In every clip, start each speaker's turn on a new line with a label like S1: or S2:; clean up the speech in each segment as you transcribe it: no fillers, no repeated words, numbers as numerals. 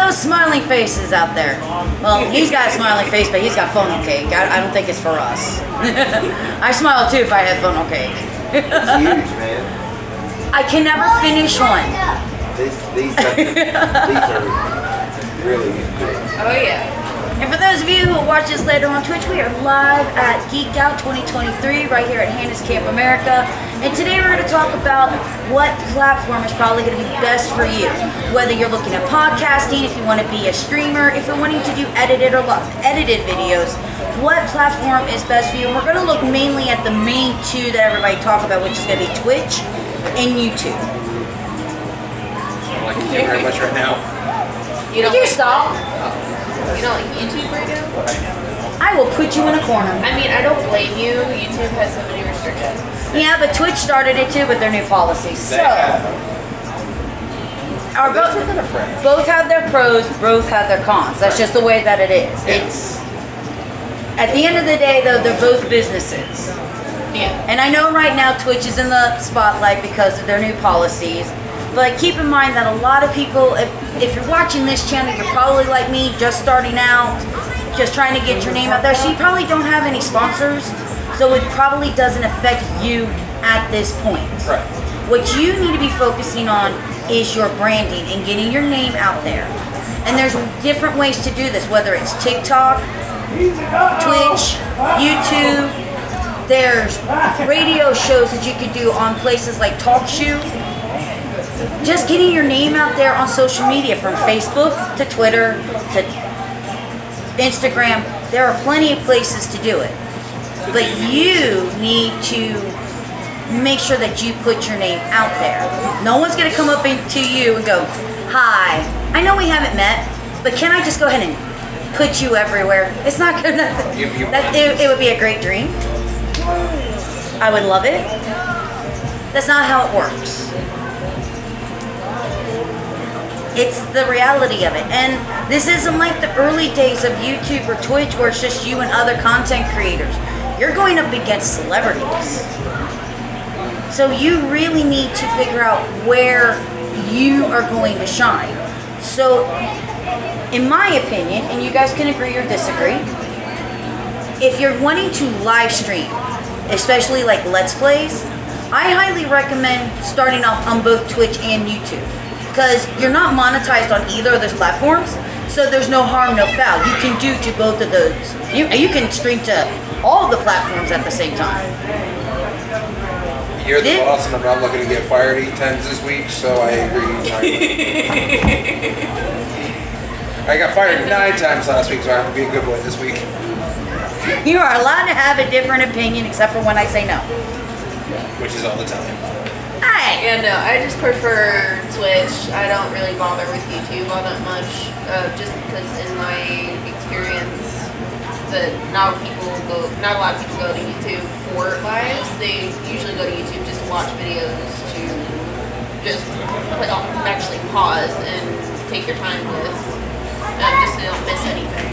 S1: those smiling faces out there. Well, he's got a smiling face, but he's got funnel cake. I don't think it's for us. I smile too if I had funnel cake.
S2: It's huge, man.
S1: I can never finish one.
S2: These are really good.
S3: Oh yeah.
S1: And for those of you who will watch this later on Twitch, we are live at Geek Out 2023 right here at Hannah's Camp America. And today we're going to talk about what platform is probably going to be best for you. Whether you're looking at podcasting, if you want to be a streamer, if you're wanting to do edited videos, what platform is best for you? And we're going to look mainly at the main two that everybody talk about, which is going to be Twitch and YouTube.
S4: I don't like YouTube very much right now.
S3: You
S1: Would you stop?
S3: You don't like YouTube right now?
S1: I will put you in a corner.
S3: I mean, I don't blame you. YouTube has so many restrictions.
S1: Yeah, but Twitch started it too with their new policies. So, both have their pros, both have their cons. That's just the way that it is. It's at the end of the day, though, they're both businesses.
S3: Yeah.
S1: And I know right now Twitch is in the spotlight because of their new policies. But keep in mind that a lot of people, if you're watching this channel, you're probably like me, just starting out, just trying to get your name out there. So you probably don't have any sponsors. So it probably doesn't affect you at this point.
S4: Right.
S1: What you need to be focusing on is your branding and getting your name out there. And there's different ways to do this, whether it's TikTok, Twitch, YouTube. There's radio shows that you could do on places like TalkShoe. Just getting your name out there on social media, from Facebook to Twitter to Instagram. There are plenty of places to do it. But you need to make sure that you put your name out there. No one's going to come up to you and go, "Hi, I know we haven't met, but can I just go ahead and put you everywhere?" It's not going to... It would be a great dream. I would love it. That's not how it works. It's the reality of it. And this isn't like the early days of YouTube or Twitch where it's just you and other content creators. You're going up against celebrities. So you really need to figure out where you are going to shine. So, in my opinion, and you guys can agree or disagree, if you're wanting to live stream, especially like Let's Plays, I highly recommend starting off on both Twitch and YouTube. Because you're not monetized on either of those platforms, so there's no harm, no foul. You can do to both of those. You can stream to all of the platforms at the same time.
S4: You're the boss, and I'm not looking to get fired 8 times this week, so I agree. I got fired 9 times last week, so I have to be a good boy this week.
S1: You are allowed to have a different opinion, except for when I say no.
S4: Which is all the time.
S1: Hey!
S3: Yeah, no, I just prefer Twitch. I don't really bother with YouTube all that much, just because in my experience, that not a lot of people go to YouTube for lives. They usually go to YouTube just to watch videos, to just actually pause and take your time with, just so they don't miss anything.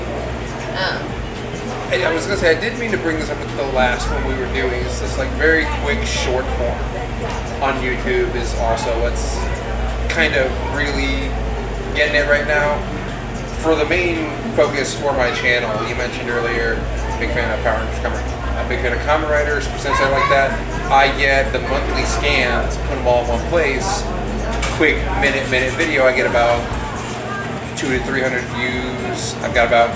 S4: Hey, I was gonna say, I did mean to bring this up at the last one we were doing. It's this like very quick short form on YouTube is also what's kind of really getting it right now. For the main focus for my channel, you mentioned earlier, big fan of Power Rangers, a big fan of Kamen Riders, since I like that. I get the monthly scans, put them all in one place. Quick minute video, I get about 200 to 300 views. I've got about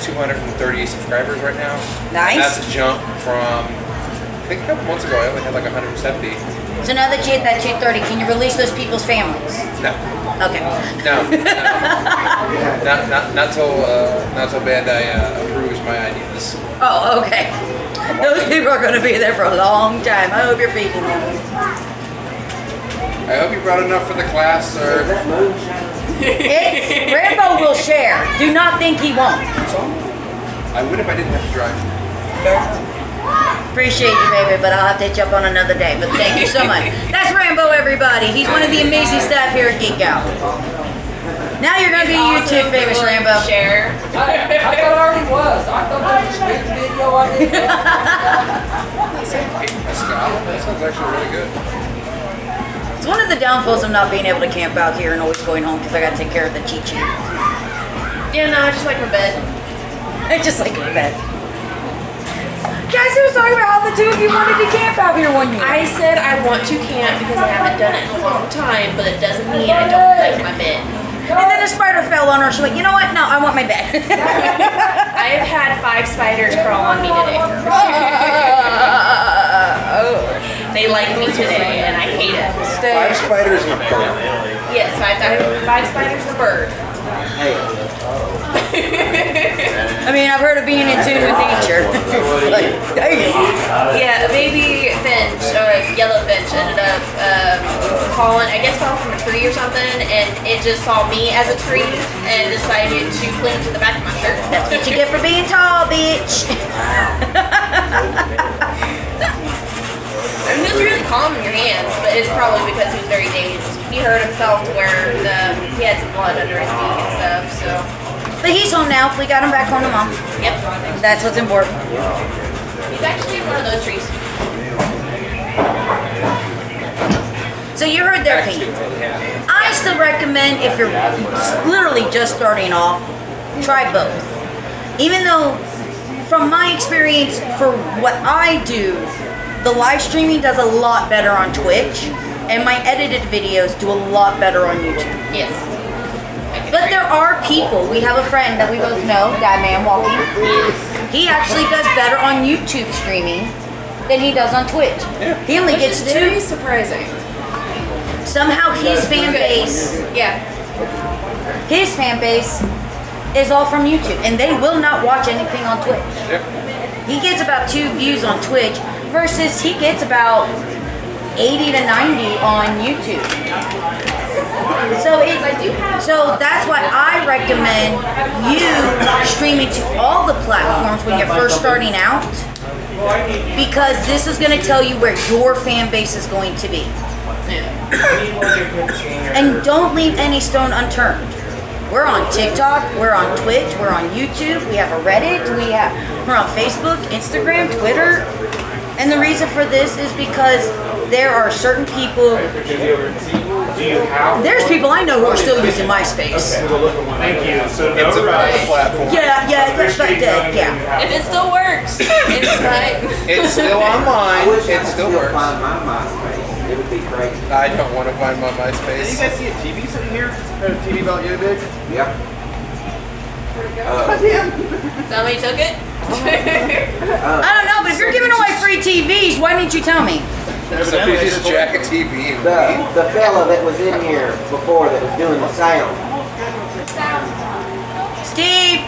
S4: 230 subscribers right now.
S1: Nice.
S4: That's a jump from, I think a couple months ago I only had like 170.
S1: So now that you hit that 230, can you release those people's families?
S4: No.
S1: Okay.
S4: No. Not till Bandai approves my ideas.
S1: Oh, okay. Those people are going to be there for a long time. I hope you're feeding them.
S4: I hope you brought enough for the class, or...
S1: Rambo will share. Do not think he won't.
S4: I would if I didn't have to drive.
S1: Appreciate you, baby, but I'll have to hit you up on another day. But thank you so much. That's Rambo, everybody. He's one of the amazing staff here at Geek Out. Now you're going to be YouTube famous, Rambo.
S3: Share.
S5: I thought I already was. I thought that was a big video I did.
S4: That sounds actually really good.
S1: It's one one of the downfalls of not being able to camp out here and always going home because I got to take care of the Chi-Chi.
S3: Yeah, no, I just like my bed.
S1: I just like a bed. Guys, I was talking about how the two of you wanted to camp out here one year.
S3: I said I want to camp because I haven't done it in a long time, but it doesn't mean I don't like my bed.
S1: And then a spider fell on her. She went, you know what? No, I want my bed.
S3: I have had 5 spiders crawl on me today. They like me today, and I hate it.
S4: 5 spiders and a bird.
S3: Yes, 5 spiders and a bird.
S1: I mean, I've heard of being in tune with nature. Like, dang.
S3: Yeah, a baby finch, or a yellow finch, ended up falling, I guess fell from a tree or something, and it just saw me as a tree and decided to cling to the back of my shirt.
S1: That's what you get for being tall, bitch.
S3: I mean, he was really calm in your hands, but it's probably because he was very dazed. He hurt himself to where he had some blood under his knee and stuff, so.
S1: But he's home now. We got him back home to mom.
S3: Yep.
S1: That's what's important.
S3: He's actually in one of those trees.
S1: So you heard their opinion. I still recommend if you're literally just starting off, try both. Even though, from my experience, for what I do, the live streaming does a lot better on Twitch, and my edited videos do a lot better on YouTube.
S3: Yes.
S1: But there are people. We have a friend that we both know, Guy Man Walking. He actually does better on YouTube streaming than he does on Twitch.
S4: Yeah.
S1: He only gets
S3: Very
S1: 2.
S3: surprising.
S1: Somehow his fan base,
S3: Yeah.
S1: is all from YouTube, and they will not watch anything on Twitch.
S4: Yep.
S1: He gets about 2 views on Twitch versus he gets about 80 to 90 on YouTube. So that's why I recommend you streaming to all the platforms when you're first starting out, because this is going to tell you where your fan base is going to be. And don't leave any stone unturned. We're on TikTok, we're on Twitch, we're on YouTube, we have a Reddit, we're on Facebook, Instagram, Twitter. And the reason for this is because there are certain people, there's people I know who are still using MySpace.
S6: Thank you. So
S4: It's a platform.
S1: Yeah, that's like that, yeah.
S3: If it still works, it's fine.
S4: It's still
S2: I
S4: online.
S2: wish I
S4: It
S2: could
S4: still
S2: still
S4: works.
S2: find my MySpace. It would be crazy.
S4: I don't want to find my
S6: Did you
S4: MySpace.
S6: guys see a TV sitting here? A TV about you big?
S2: Yep.
S3: Somebody took it?
S1: I don't know, but if you're giving away free TVs, why didn't you tell me?
S4: Somebody just jack a TV and leave.
S2: The fella that was in here before that was doing the sound.
S1: Steve,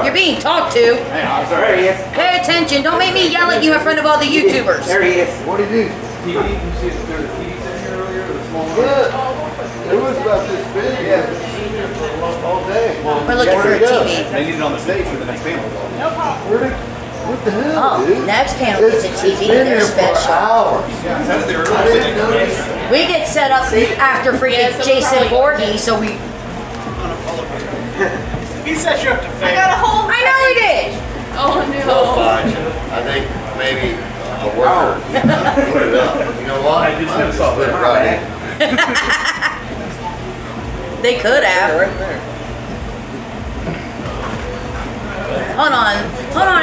S1: you're being talked to.
S6: Hey, I'm
S2: There
S6: sorry.
S2: he is.
S1: Pay attention. Don't make me yell at you in front of all the YouTubers.
S2: There he is.
S6: What did you do? TV? You see there was a TV sitting here earlier? The small one? Yeah. It was about this big. Yeah. It's been sitting here for all day.
S1: We're looking for a TV.
S6: They need it on the stage for the next panel. What the hell,
S1: Oh, next panel is a TV. They're special.
S6: hours.
S1: We get set up after freaking Jason Voorhees, so we.
S6: He set you up to fail.
S1: I know we did.
S3: Oh no.
S7: I think maybe a worker put it up. You know what?
S6: I just never saw
S7: put it
S6: that.
S7: right in.
S1: They could have.
S4: Right there.
S1: Hold on,
S3: I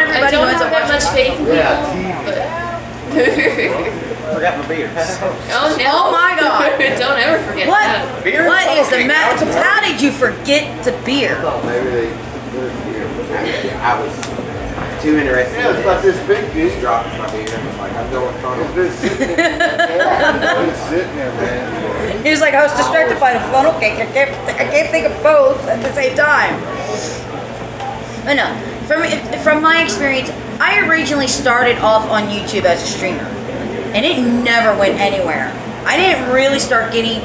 S1: everybody.
S3: don't
S1: Who ends
S3: have
S1: up
S3: that much
S1: watching?
S3: faith in people.
S2: Forgot my beer.
S3: Oh no.
S1: Oh my God.
S3: Don't ever forget
S1: What?
S3: that.
S4: Beer
S1: What
S4: and
S1: is the
S4: smoking.
S1: matter? How did you forget the beer?
S2: Maybe they put it here. I was too interested.
S6: Yeah, it's about this big, dude.
S2: Just dropped my beer and was like, I'm going front of
S6: It's sitting there. It's sitting there, man.
S1: He was like, I was distracted by the funnel cake. I can't think of both at the same time. But no, from my experience, I originally started off on YouTube as a streamer, and it never went anywhere. I really didn't start getting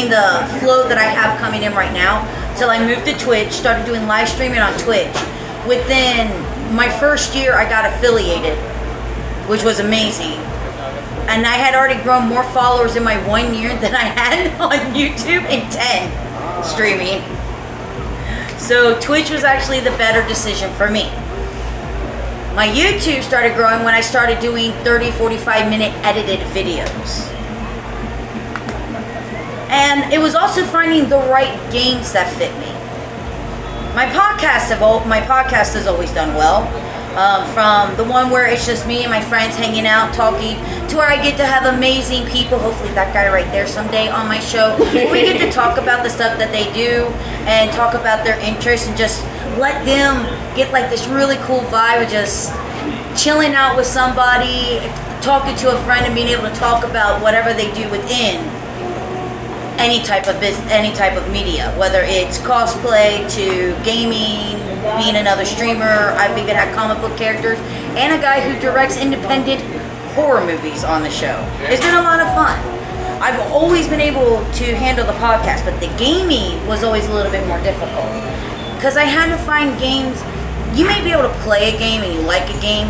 S1: the flow that I have coming in right now till I moved to Twitch, started doing live streaming on Twitch. Within my first year, I got affiliated, which was amazing. And I had already grown more followers in my 1 year than I had on YouTube in 10 streaming. So Twitch was actually the better decision for me. My YouTube started growing when I started doing 30, 45-minute edited videos. And it was also finding the right games that fit me. My podcast has always done well. From the one where it's just me and my friends hanging out, talking, to where I get to have amazing people, hopefully that guy right there someday on my show. We get to talk about the stuff that they do and talk about their interests and just let them get like this really cool vibe of just chilling out with somebody, talking to a friend and being able to talk about whatever they do within any type of business, any type of media, whether it's cosplay to gaming, being another streamer. I've even had comic book characters and a guy who directs independent horror movies on the show. It's been a lot of fun. I've always been able to handle the podcast, but the gaming was always a little bit more difficult because I had to find games. You may be able to play a game and you like a game,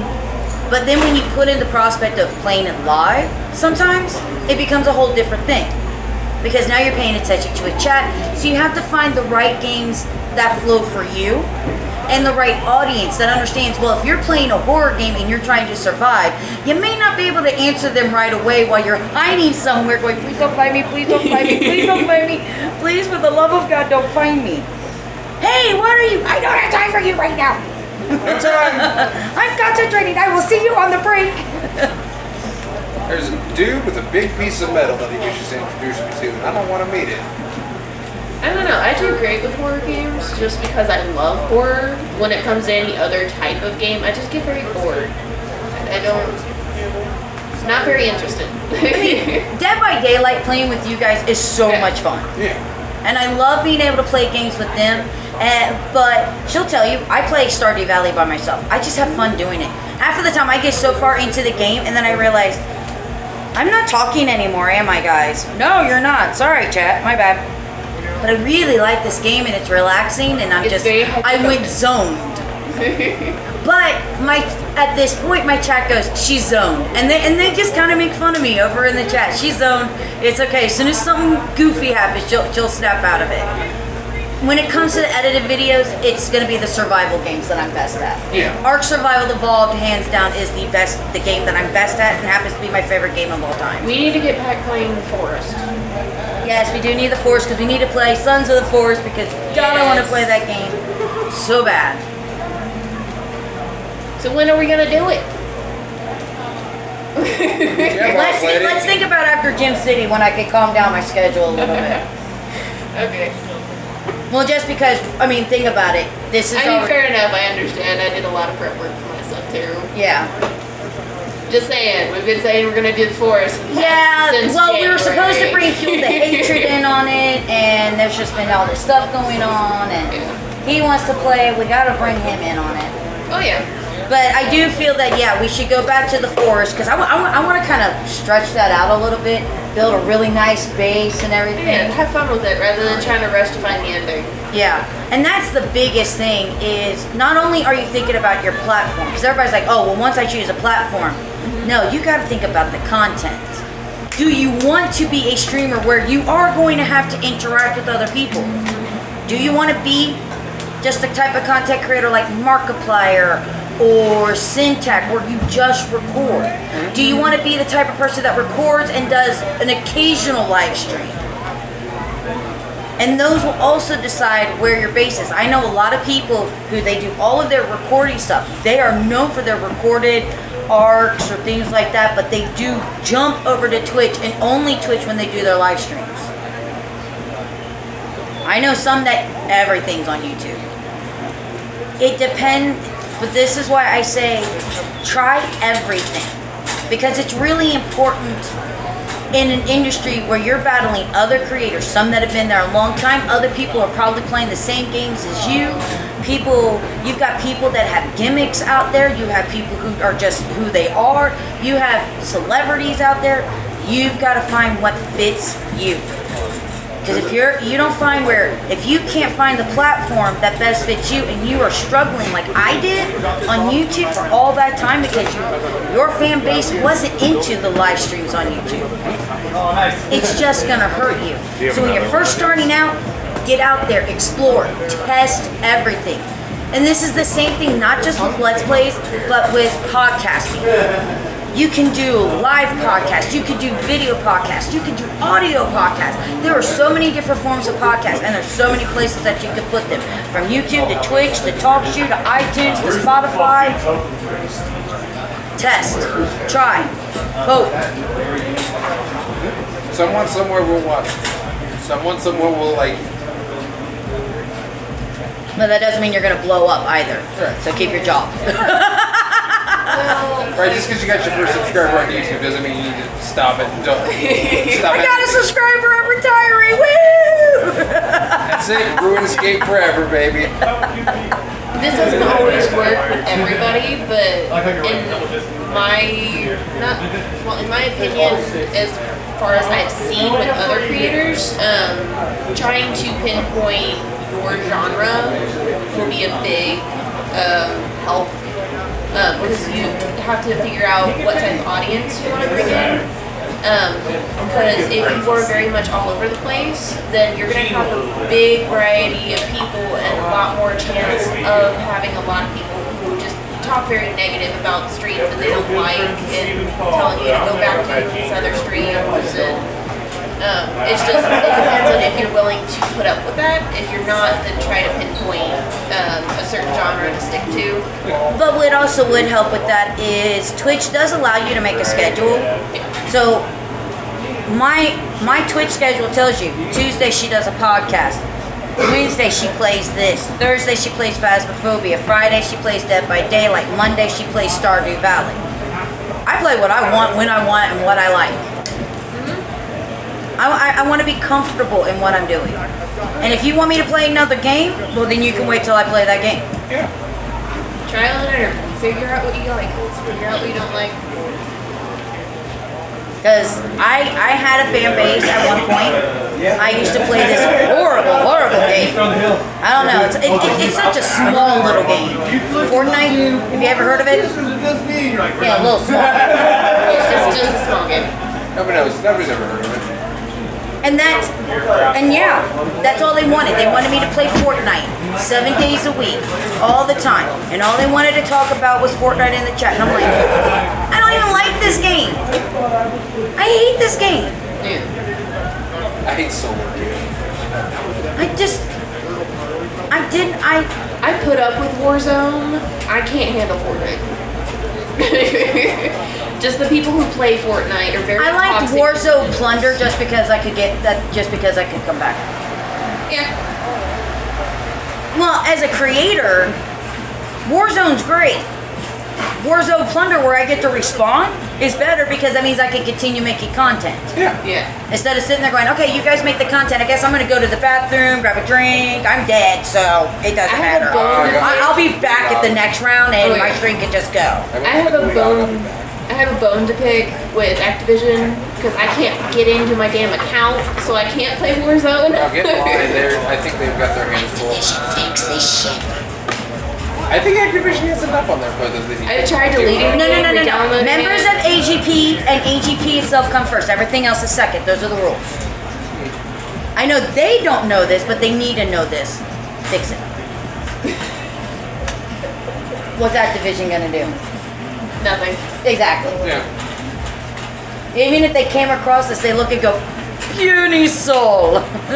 S1: but then when you put in the prospect of playing it live, sometimes it becomes a whole different thing. Because now you're paying attention to a chat, so you have to find the right games that flow for you and the right audience that understands, well, if you're playing a horror game and you're trying to survive, you may not be able to answer them right away while you're hiding somewhere going, please don't find me, please don't find me, please don't find me, please, for the love of God, don't find me. Hey, what are you? I don't have time for you right now. I'm concentrating, I will see you on the break.
S4: There's a dude with a big piece of metal that he wishes to introduce me to, and I don't want to meet it.
S3: I don't know. I do great with horror games just because I love horror. When it comes to any other type of game, I just get very bored. I don't. It's not very interested.
S1: I mean, Dead by Daylight playing with you guys is so much fun.
S4: Yeah.
S1: And I love being able to play games with them. But she'll tell you, I play Stardew Valley by myself. I just have fun doing it. Half of the time I get so far into the game and then I realize, I'm not talking anymore, am I, guys? No, you're not. Sorry, chat. My bad. But I really like this game and it's relaxing and I went zoned. But at this point, my chat goes, she's zoned. And they just kind of make fun of me over in the chat. She's zoned. It's okay. As soon as something goofy happens, she'll snap out of it. When it comes to the edited videos, it's going to be the survival games that I'm best at.
S4: Yeah.
S1: Ark Survival Evolved, hands down, is the game that I'm best at and happens to be my favorite game of all time.
S3: We need to get back playing Forest.
S1: Yes, we do need the Forest because we need to play Sons of the Forest because God, I want to play that game so bad.
S3: So when are we going to do it?
S1: Let's think about after Gym City when I can calm down my schedule a little bit.
S3: Okay.
S1: Well, just because, I mean, think about it. This is
S3: fair enough. I understand. I did a lot of prep work for myself too.
S1: Yeah.
S3: Just saying. We've been saying we're going to do the Forest.
S1: Yeah,
S3: since
S1: well, we were
S3: January.
S1: supposed to bring Fuel the Hatred in on it, and there's just been all this stuff going on, and he wants to play. We got to bring him in on it.
S3: Oh, yeah.
S1: But I do feel that, yeah, we should go back to the Forest, because I want to kind of stretch that out a little bit, build a really nice base and everything.
S3: Yeah, have fun with it rather than trying to rush to find the ending.
S1: Yeah, and that's the biggest thing is not only are you thinking about your platform, because everybody's like, oh, well, once I choose a platform. No, you got to think about the content. Do you want to be a streamer where you are going to have to interact with other people? Do you want to be just the type of content creator like Markiplier or Syntac where you just record? Do you want to be the type of person that records and does an occasional live stream? And those will also decide where your base is. I know a lot of people who they do all of their recording stuff. They are known for their recorded arcs or things like that, but they do jump over to Twitch and only Twitch when they do their live streams. I know some that everything's on YouTube. It depends, but this is why I say try everything, because it's really important in an industry where you're battling other creators, some that have been there a long time, other people are probably playing the same games as you. You've got people that have gimmicks out there, you have people who are just who they are, you have celebrities out there. You've got to find what fits you. Because if you can't find the platform that best fits you and you are struggling like I did on YouTube for all that time because your fan base wasn't into the live streams on YouTube, it's just going to hurt you. So when you're first starting out, get out there, explore, test everything. And this is the same thing, not just with Let's Plays, but with podcasting. You can do live podcasts, you can do video podcasts, you can do audio podcasts. There are so many different forms of podcasts, and there's so many places that you can put them. From YouTube to Twitch to TalkShoe to iTunes to Spotify. Test, try, hope.
S4: Someone somewhere will watch. Someone somewhere will like.
S1: But that doesn't mean you're going to blow up either.
S4: Right.
S1: So keep your job.
S4: Right, just because you got your first subscriber on YouTube doesn't mean you need to stop it. Don't stop
S1: I
S4: it.
S1: got a subscriber, I'm retiring. Woo!
S4: That's it. Ruin Escape forever, baby.
S3: This doesn't always work with everybody, but in my opinion, as far as I've seen with other creators, trying to pinpoint your genre will be a big help. Because you have to figure out what type of audience you want to bring in. Because if you are very much all over the place, then you're going to have a big variety of people and a lot more chance of having a lot of people who just talk very negative about streams that they don't like and telling you to go back to these other streams. And it depends on if you're willing to put up with that. If you're not, then try to pinpoint a certain genre to stick to.
S1: But what also would help with that is Twitch does allow you to make a schedule. So my Twitch schedule tells you Tuesday she does a podcast, Wednesday she plays this, Thursday she plays Phasmophobia, Friday she plays Dead by Daylight, Monday she plays Stardew Valley. I play what I want, when I want, and what I like. I want to be comfortable in what I'm doing. And if you want me to play another game, well then you can wait till I play that game.
S4: Yeah.
S3: Trial and error. Figure out what you like. Figure out what you don't like.
S1: Because I had a fan base at one point. I used to play this horrible game. I don't know. It's such a small little game. Fortnite. Have you ever heard of it? Yeah, a little small.
S3: It's just a small game.
S4: Nobody knows. Nobody's ever heard of it.
S1: And that's all they wanted. They wanted me to play Fortnite 7 days a week, all the time. And all they wanted to talk about was Fortnite in the chat. And I'm like, I don't even like this game. I hate this game.
S3: Yeah.
S4: I hate solo.
S3: I put up with Warzone. I can't handle Fortnite. Just the people who play Fortnite are very
S1: I liked
S3: toxic.
S1: Warzone Plunder just because I could get that, just because I could come back.
S3: Yeah.
S1: Well, as a creator, Warzone's great. Warzone Plunder, where I get to respawn, is better because that means I can continue making content.
S4: Yeah.
S3: Yeah.
S1: Instead of sitting there going, okay, you guys make the content. I guess I'm going to go to the bathroom, grab a drink. I'm dead, so it doesn't
S3: I have
S1: matter.
S3: a bone.
S1: I'll be back at the next round, and
S3: Oh, yeah.
S1: my stream can just go.
S3: I have a bone to pick with Activision because I can't get into my damn account, so I can't play Warzone.
S4: I'll get mine there. I think they've got their hands full.
S1: Fix this shit.
S4: I think Activision has enough on their plate that they need.
S3: I've tried deleting
S1: No.
S3: re-downloading
S1: Members
S3: it.
S1: of AGP and AGP itself come first. Everything else is second. Those are the rules. I know they don't know this, but they need to know this. Fix it. What's Activision gonna do?
S3: Nothing.
S1: Exactly.
S4: Yeah.
S1: Even if they came across this, they look and go, puny soul. And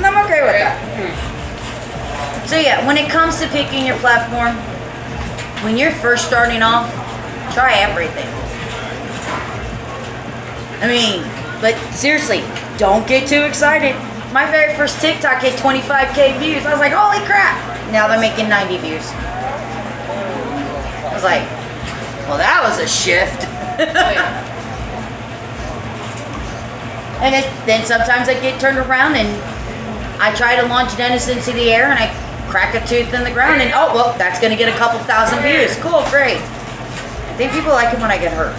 S1: I'm okay with that. So yeah, when it comes to picking your platform, when you're first starting off, try everything. I mean, but seriously, don't get too excited. My very first TikTok hit 25K views. I was like, holy crap. Now they're making 90 views. I was like, well, that was a shift. And then sometimes I get turned around and I try to launch Dennis into the air and I crack a tooth in the ground and oh, well, that's going to get a couple thousand views. Cool, great. I think people like it when I get hurt.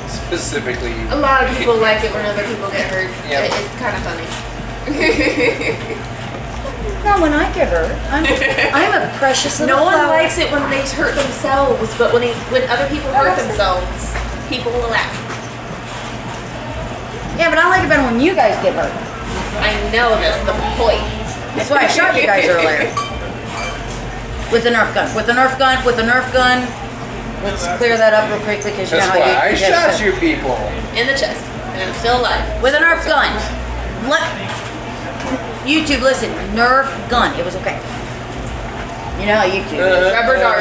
S4: Specifically.
S3: A lot of people like it when other people get hurt.
S4: Yep.
S3: It's kind of funny.
S1: Not when I get hurt. I'm a precious little
S3: No one
S1: flower.
S3: likes it when they hurt themselves, but when other people hurt themselves, people will laugh.
S1: Yeah, but I like it better when you guys get hurt.
S3: I know that's the point.
S1: That's why I shot you guys earlier. With a Nerf gun. With a Nerf gun. With a Nerf gun. Let's clear that up real quickly because you know
S4: That's
S1: how
S4: why I
S1: you
S4: shot you people.
S3: In the chest. And I'm still alive.
S1: With a Nerf gun. YouTube, listen. Nerf gun. It was okay. You know how YouTube is.
S3: Rubber dart.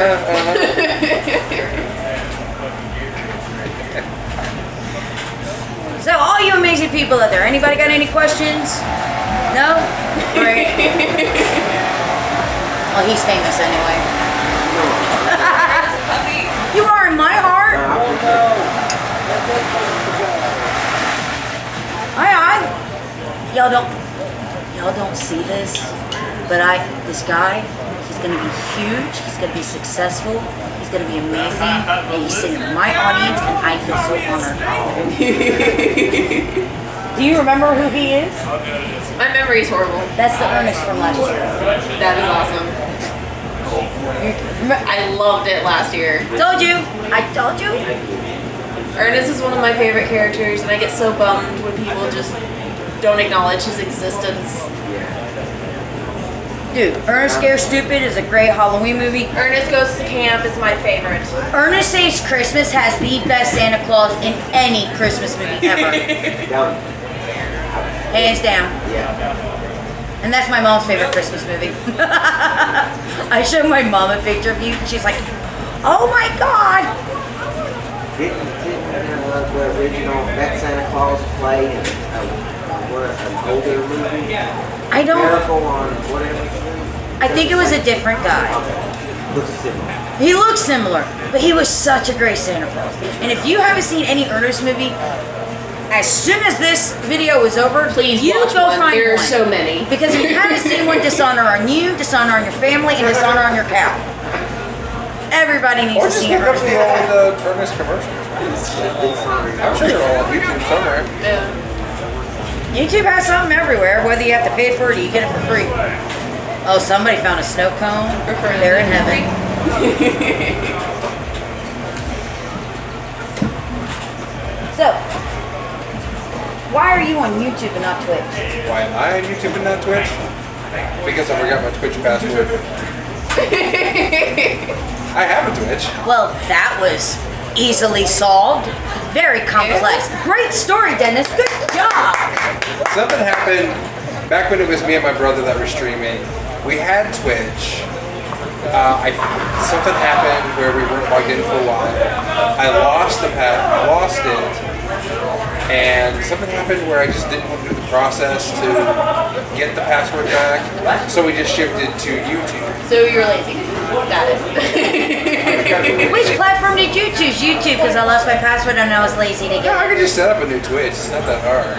S1: So, all you amazing people out there, anybody got any questions? No? Great. Well, he's famous anyway. You are in my heart. Y'all don't see this, but this guy, he's gonna be huge. He's gonna be successful. He's gonna be amazing. And he's sitting in my audience, and I feel so honored. Do you remember who he is?
S3: My memory's horrible.
S1: That's the Ernest from last year.
S3: That is awesome. I loved it last year.
S1: Told you. I told you.
S3: Ernest is one of my favorite characters, and I get so bummed when people just don't acknowledge his existence.
S1: Dude, Ernest Scares Stupid is a great Halloween movie.
S3: Ernest Goes to Camp is my favorite.
S1: Ernest Saves Christmas has the best Santa Claus in any Christmas movie ever. Hands down.
S2: Yeah.
S1: And that's my mom's favorite Christmas movie. I showed my mom a picture of you, and she's like, oh my God.
S2: Didn't the original That Santa Claus play in an older movie?
S1: I don't,
S2: Miracle on whatever.
S1: I think it was a different guy.
S2: Looks similar.
S1: He looks similar, but he was such a great Santa Claus. And if you haven't seen any Ernest movie, as soon as this video is over,
S3: Please
S1: you
S3: watch
S1: go
S3: one.
S1: find
S3: There are
S1: one.
S3: so many.
S1: Because if you haven't seen one, dishonor on you, dishonor on your family, and dishonor on your cow. Everybody needs
S4: Or
S1: to
S4: just
S1: see
S4: look up
S1: Ernest.
S4: the old Ernest commercials. I'm sure they're all on YouTube somewhere.
S3: Yeah.
S1: YouTube has something everywhere, whether you have to pay for it or you get it for free. Oh, somebody found a snow cone. They're in heaven. So, why are you on YouTube and not Twitch?
S4: Why am I on YouTube and not Twitch? Because I forgot my Twitch password. I have a Twitch.
S1: Well, that was easily solved. Very complex. Great story, Dennis. Good job.
S4: Something happened back when it was me and my brother that were streaming. We had Twitch. Something happened where we weren't logged in for a while. I lost it, and something happened where I just didn't want to do the process to get the password back. So we just shifted to YouTube.
S3: So you're lazy. Got it.
S1: Which platform did you choose? YouTube, because I lost my password and I was lazy to
S4: Yeah,
S1: get
S4: I
S1: it.
S4: could just set up a new Twitch. It's not that hard.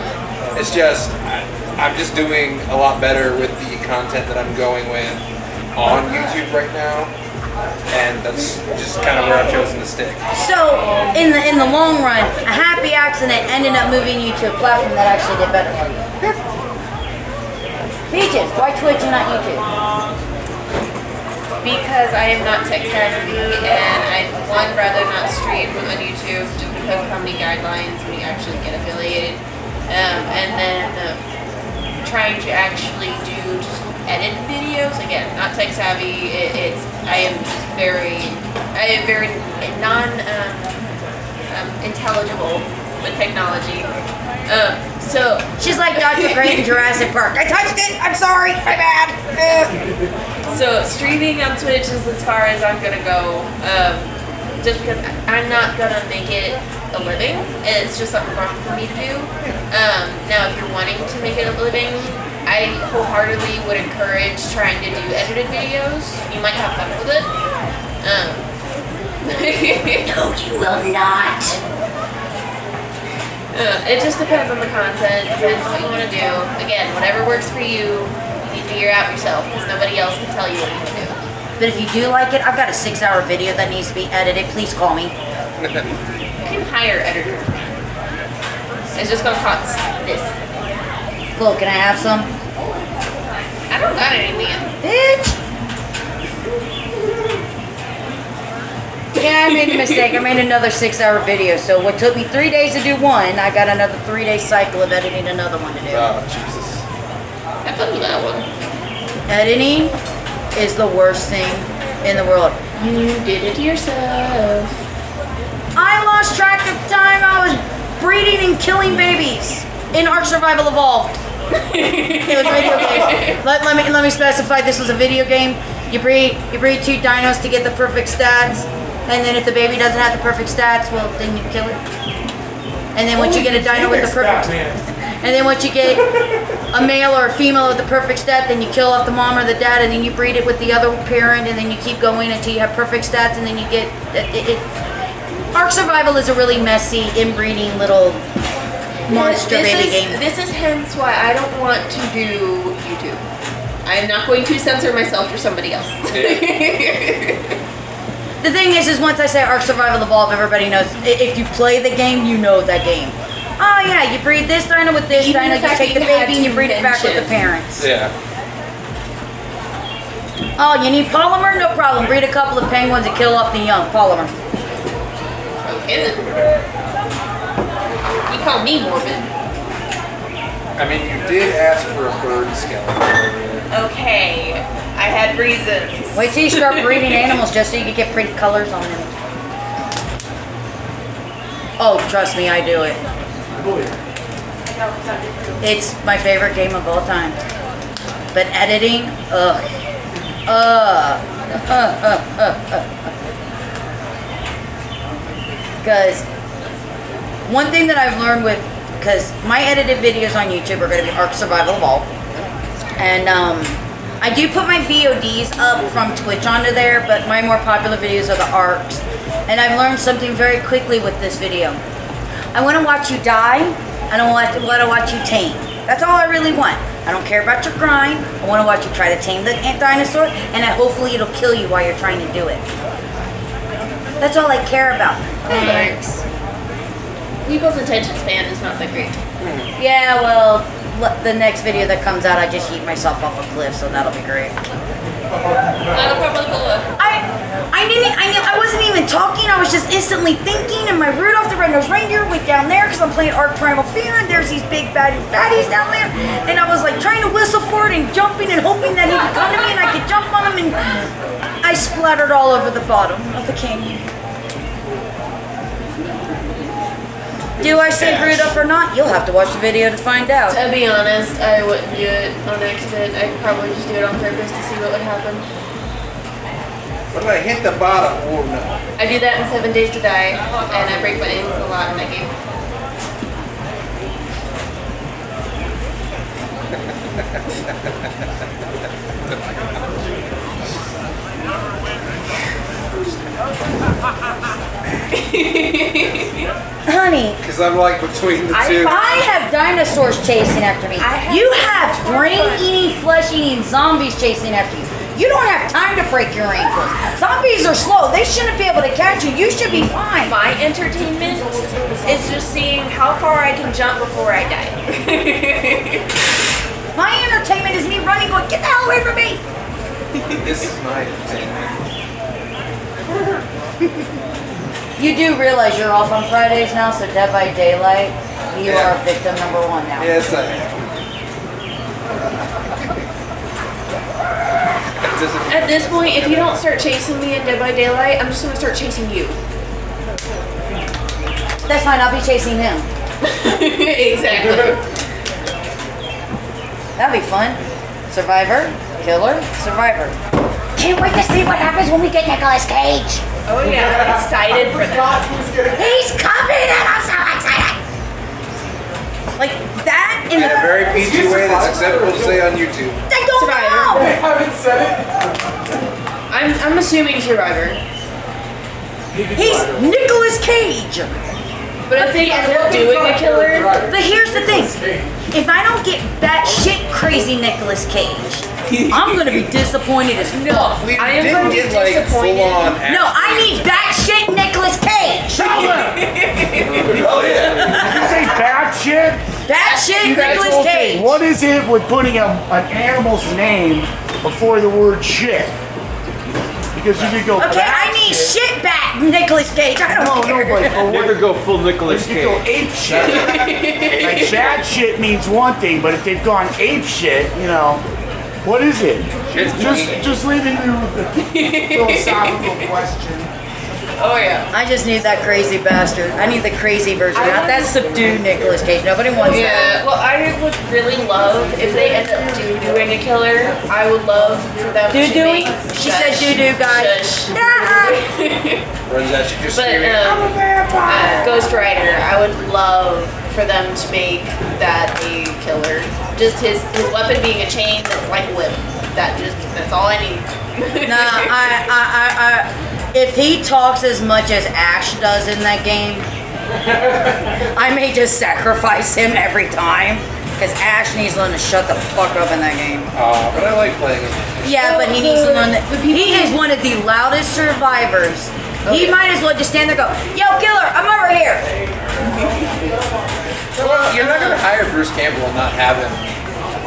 S4: It's just I'm just doing a lot better with the content that I'm going with on YouTube right now, and that's just kind of where I've chosen to stick.
S1: So, in the long run, a happy accident ended up moving you to a platform that actually did better for you. Peaches, why Twitch and not YouTube?
S3: Because I am not tech savvy, and I'd rather not stream on YouTube just because of how many guidelines when you actually get affiliated. And then trying to actually do just edit videos, again, not tech savvy. I am very non intelligible with technology. So
S1: She's like Dr. Grant in Jurassic Park. I touched it. I'm sorry. My bad.
S3: So streaming on Twitch is as far as I'm gonna go, just because I'm not gonna make it a living. It's just something fun for me to do. Now, if you're wanting to make it a living, I wholeheartedly would encourage trying to do edited videos. You might have fun with it.
S1: No, you will not.
S3: It just depends on the content, depends on what you want to do. Again, whatever works for you, you figure out yourself, because nobody else can tell you what you can do.
S1: But if you do like it, I've got a 6-hour video that needs to be edited. Please call me.
S3: You can hire an editor. It's just gonna cost this.
S1: Cool, can I have some?
S3: I don't got any, man.
S1: Bitch! Yeah, I made a mistake. I made another 6-hour video. So what took me 3 days to do one, I got another 3-day cycle of editing another one to do.
S4: Oh, Jesus.
S3: I feel that one.
S1: Editing is the worst thing in the world.
S3: You did it yourself.
S1: I lost track of time. I was breeding and killing babies in Ark Survival Evolved. It was a video game. Let me specify. This was a video game. You breed 2 dinos to get the perfect stats, and then if the baby doesn't have the perfect stats, well, then you kill it. And then once you get a dino with the perfect, and then once you get a male or a female with the perfect stat, then you kill off the mom or the dad, and then you breed it with the other parent, and then you keep going until you have perfect stats, and then you get it. Ark Survival is a really messy inbreeding little monster baby game.
S3: This is hence why I don't want to do YouTube. I am not going to censor myself for somebody else.
S1: The thing is once I say Ark Survival Evolved, everybody knows. If you play the game, you know that game. Oh yeah, you breed this dino with this
S3: Even
S1: dino,
S3: the
S1: you
S3: fact
S1: take
S3: that
S1: the
S3: you had
S1: baby and you breed it back with the
S3: mention.
S1: parents.
S4: Yeah.
S1: Oh, you need polymer? No problem. Breed a couple of penguins and kill off the young. Polymer.
S3: Okay then. You call me morbid.
S4: I mean, you did ask for a bird skeleton.
S3: Okay, I had reasons.
S1: Wait till you start breeding animals just so you can get pretty colors on them. Oh, trust me, I do it. It's my favorite game of all time. But editing, Because one thing that I've learned with, because my edited videos on YouTube are going to be Ark Survival Evolved. And I do put my VODs up from Twitch onto there, but my more popular videos are the Arks. And I've learned something very quickly with this video. I want to watch you die. I don't want to watch you tame. That's all I really want. I don't care about your grind. I want to watch you try to tame the dinosaur, and hopefully it'll kill you while you're trying to do it. That's all I care about.
S3: Thanks. People's attention span is not that great.
S1: Yeah, well, the next video that comes out, I just yeet myself off a cliff, so that'll be great.
S3: That'll probably go up.
S1: I wasn't even talking. I was just instantly thinking, and my Rudolph the Red-Nosed Reindeer went down there because I'm playing Ark Primal Fear, and there's these big baddies down there, and I was like trying to whistle for it and jumping and hoping that he would come to me and I could jump on him, and I splattered all over the bottom of the canyon. Do I save Rudolph or not? You'll have to watch the video to find out.
S3: To be honest, I wouldn't do it on accident. I'd probably just do it on purpose to see what would happen.
S4: What if I hit the bottom? Oh no.
S3: I do that in 7 Days to Die, and I break my ankles a lot in that game.
S1: Honey,
S4: Because I'm like between the two.
S1: I have dinosaurs chasing after me. You have brain-eating, flesh-eating zombies chasing after you. You don't have time to break your ankles. Zombies are slow. They shouldn't be able to catch you. You should be fine.
S8: My entertainment is just seeing how far I can jump before I die.
S1: My entertainment is me running, going, get the hell away from me.
S4: This is my entertainment.
S1: You do realize you're off on Fridays now, so Dead by Daylight, you are victim number 1 now.
S4: Yes, I am.
S3: At this point, if you don't start chasing me in Dead by Daylight, I'm just gonna start chasing you.
S1: That's fine, I'll be chasing him.
S3: Exactly.
S1: That'll be fun. Survivor, killer, survivor. Can't wait to see what happens when we get Nicolas Cage.
S8: Oh yeah, excited for that.
S1: He's coming and I'm so excited. Like that in
S4: In a very
S1: the...
S4: PG way that's acceptable to say on YouTube.
S1: I don't know.
S6: I haven't said it.
S3: I'm assuming Survivor.
S1: He's Nicolas Cage.
S3: But if they end up doing a killer,
S1: But here's the thing. If I don't get batshit crazy Nicolas Cage, I'm gonna be disappointed as fuck.
S4: We
S3: I am
S4: didn't
S3: going to
S4: get
S3: be
S4: like
S3: disappointed.
S4: full on
S1: No, I need batshit Nicolas Cage.
S6: Oh yeah. Did you say bad shit?
S1: Batshit Nicolas
S6: Okay,
S1: Cage.
S6: what is it with putting an animal's name before the word shit? Because you could go.
S1: Okay, I need shit bat Nicolas Cage. I don't
S6: No,
S1: care.
S6: but
S9: Never go full Nicolas
S6: you go
S9: Cage.
S6: ape shit. Like bad shit means one thing, but if they've gone ape shit, you know. What is it?
S4: It's
S6: Just leaving you with the philosophical question.
S3: Oh yeah.
S1: I just need that crazy bastard. I need the crazy version. Not that subdued Nicolas Cage. Nobody wants that.
S3: Yeah, well, I would really love if they end up doing a killer. I would love for them to
S1: Doo-dooing?
S3: make.
S1: She said doo-doo, guys.
S3: Shush.
S4: Or is that she just
S3: But
S4: screaming?
S3: Ghost Rider, I would love for them to make that a killer. Just his weapon being a chain that's like a whip. That's all I need.
S1: Nah, if he talks as much as Ash does in that game, I may just sacrifice him every time. Because Ash needs to learn to shut the fuck up in that game.
S4: But I like playing it.
S1: Yeah, but he needs to learn that. He is one of the loudest survivors. He might as well just stand there and go, yo, killer, I'm over here.
S4: Well, you're not going to hire Bruce Campbell and not have him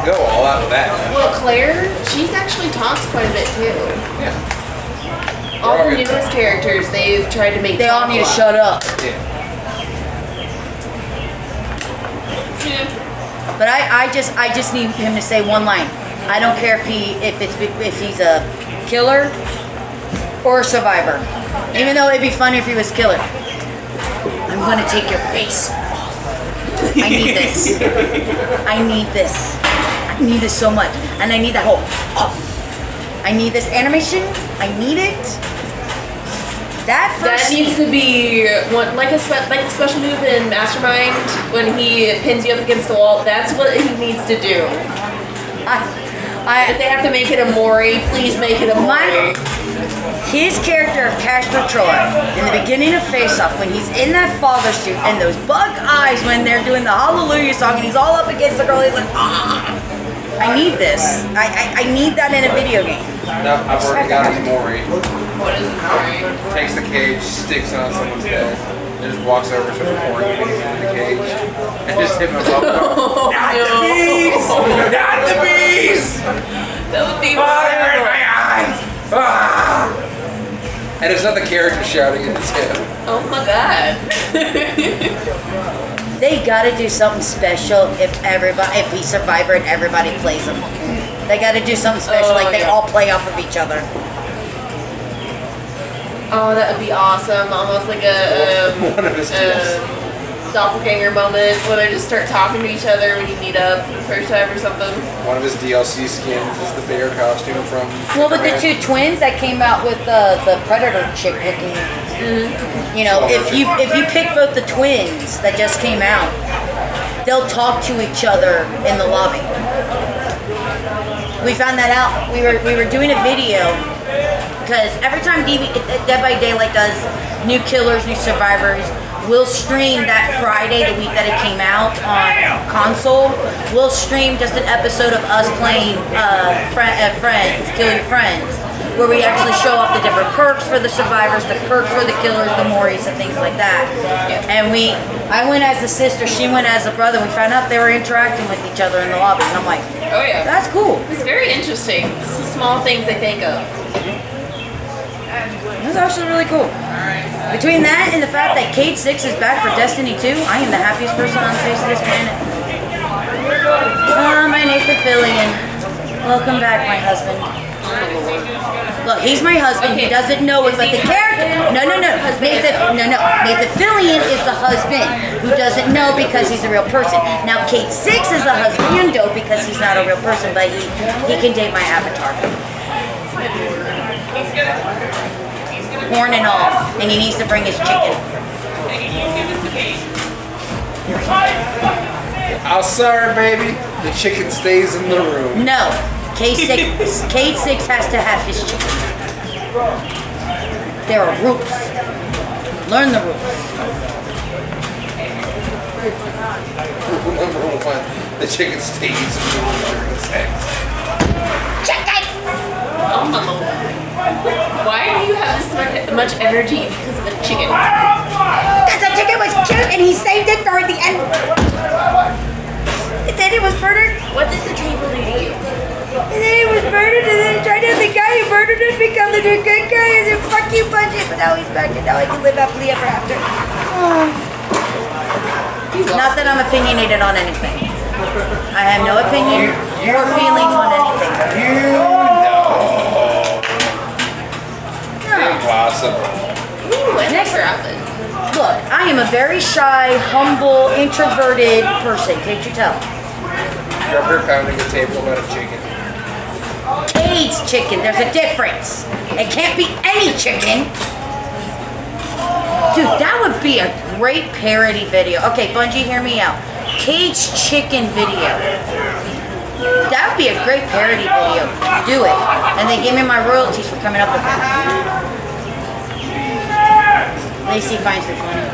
S4: go all out with that.
S3: Well, Claire, she's actually talks quite a bit too.
S4: Yeah.
S3: All the newest characters, they've tried to make.
S1: They all need to shut up.
S4: Yeah.
S1: But I just need him to say one line. I don't care if he's a killer or a survivor. Even though it'd be funny if he was killer. I'm gonna take your face off. I need this. I need this. I need this so much. And I need that whole off. I need this animation. I need it. That first
S3: needs to be one, like a special move in Mastermind when he pins you up against the wall. That's what he needs to do. If they have to make it a Mori, please make it a Mori.
S1: His character of Castor Troy in the beginning of Face Off, when he's in that father suit and those bug eyes when they're doing the Hallelujah song and he's all up against the girl, he's like, ah. I need this. I need that in a video game.
S4: No, I've already got his Mori.
S3: What is Mori?
S4: Takes the cage, sticks it on someone's head, and just walks over to the pouring bees into the cage, and just hit him up. Not the bees! Not the bees!
S3: That would be
S4: Fire in my eyes! Ah! And it's not the character shouting, it's him.
S3: Oh my god.
S1: They gotta do something special if he's Survivor and everybody plays him. They gotta do something special, like they all play off of each other.
S3: Oh, that would be awesome. Almost like a
S4: One of his deals.
S3: doppelganger moment where they just start talking to each other when you meet up for the first time or something.
S4: One of his DLC skins is the bear costume from.
S1: Well, with the two twins that came out with the Predator chick looking, you know, if you pick both the twins that just came out, they'll talk to each other in the lobby. We found that out. We were doing a video because every time Dead by Daylight does new killers, new survivors, we'll stream that Friday, the week that it came out on console. We'll stream just an episode of us playing Friends, Kill Your Friends, where we actually show off the different perks for the survivors, the perks for the killers, the Moris, and things like that. And I went as the sister, she went as the brother. We found out they were interacting with each other in the lobby, and I'm like,
S3: Oh yeah.
S1: that's cool.
S3: It's very interesting. It's the small things I think of.
S1: That's actually really cool. Between that and the fact that Kate 6 is back for Destiny 2, I am the happiest person on the face of this planet. My Nathan Fillion. Welcome back, my husband. Look, he's my husband. He doesn't know it, but the character. No. Nathan Fillion is the husband who doesn't know because he's a real person. Now, Kate 6 is the husband because he's not a real person, but he can date my avatar. Horn and all, and he needs to bring his chicken.
S4: I'm sorry, baby. The chicken stays in the room.
S1: No, K6 has to have his chicken. There are rules. Learn the rules.
S4: Number one, the chicken stays in the room during sex.
S1: Chicken!
S3: Oh my lord. Why do you have this much energy because of a chicken?
S1: Because the chicken was cute and he saved it for the end. And then it was murdered.
S3: What did the table do to you?
S1: And then it was murdered and then tried to have the guy who murdered it become the good guy and then fuck you punch it. But now he's back and now I can live happily ever after. Oh. Not that I'm opinionated on anything. I have no opinion or feelings on anything.
S4: You know. Impossible.
S3: Ooh, I
S1: Next-
S3: never happened.
S1: Look, I am a very shy, humble, introverted person. Can't you tell?
S4: You're up here pounding the table about a chicken.
S1: Caged chicken, there's a difference. It can't be any chicken. Dude, that would be a great parody video. Okay, Bungie, hear me out. Caged chicken video. That would be a great parody video. Do it. And then give me my royalties for coming up with that. Lacey finds me funny.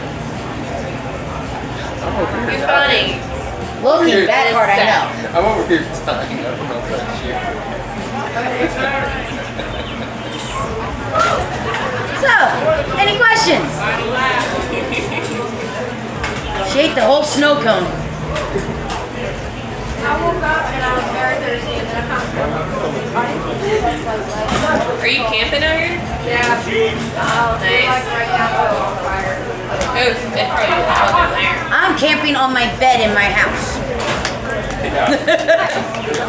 S3: You're funny.
S1: Loki, that part I know.
S4: I'm over here dying. I don't know if that's you.
S1: So, any questions? She ate the whole snow cone.
S8: I woke up and I was very thirsty and then I found
S3: Are you camping out here?
S8: Yeah.
S3: Oh, nice.
S8: Like right now, I'm on fire.
S3: Oof, it probably was fucking there.
S1: I'm camping on my bed in my house.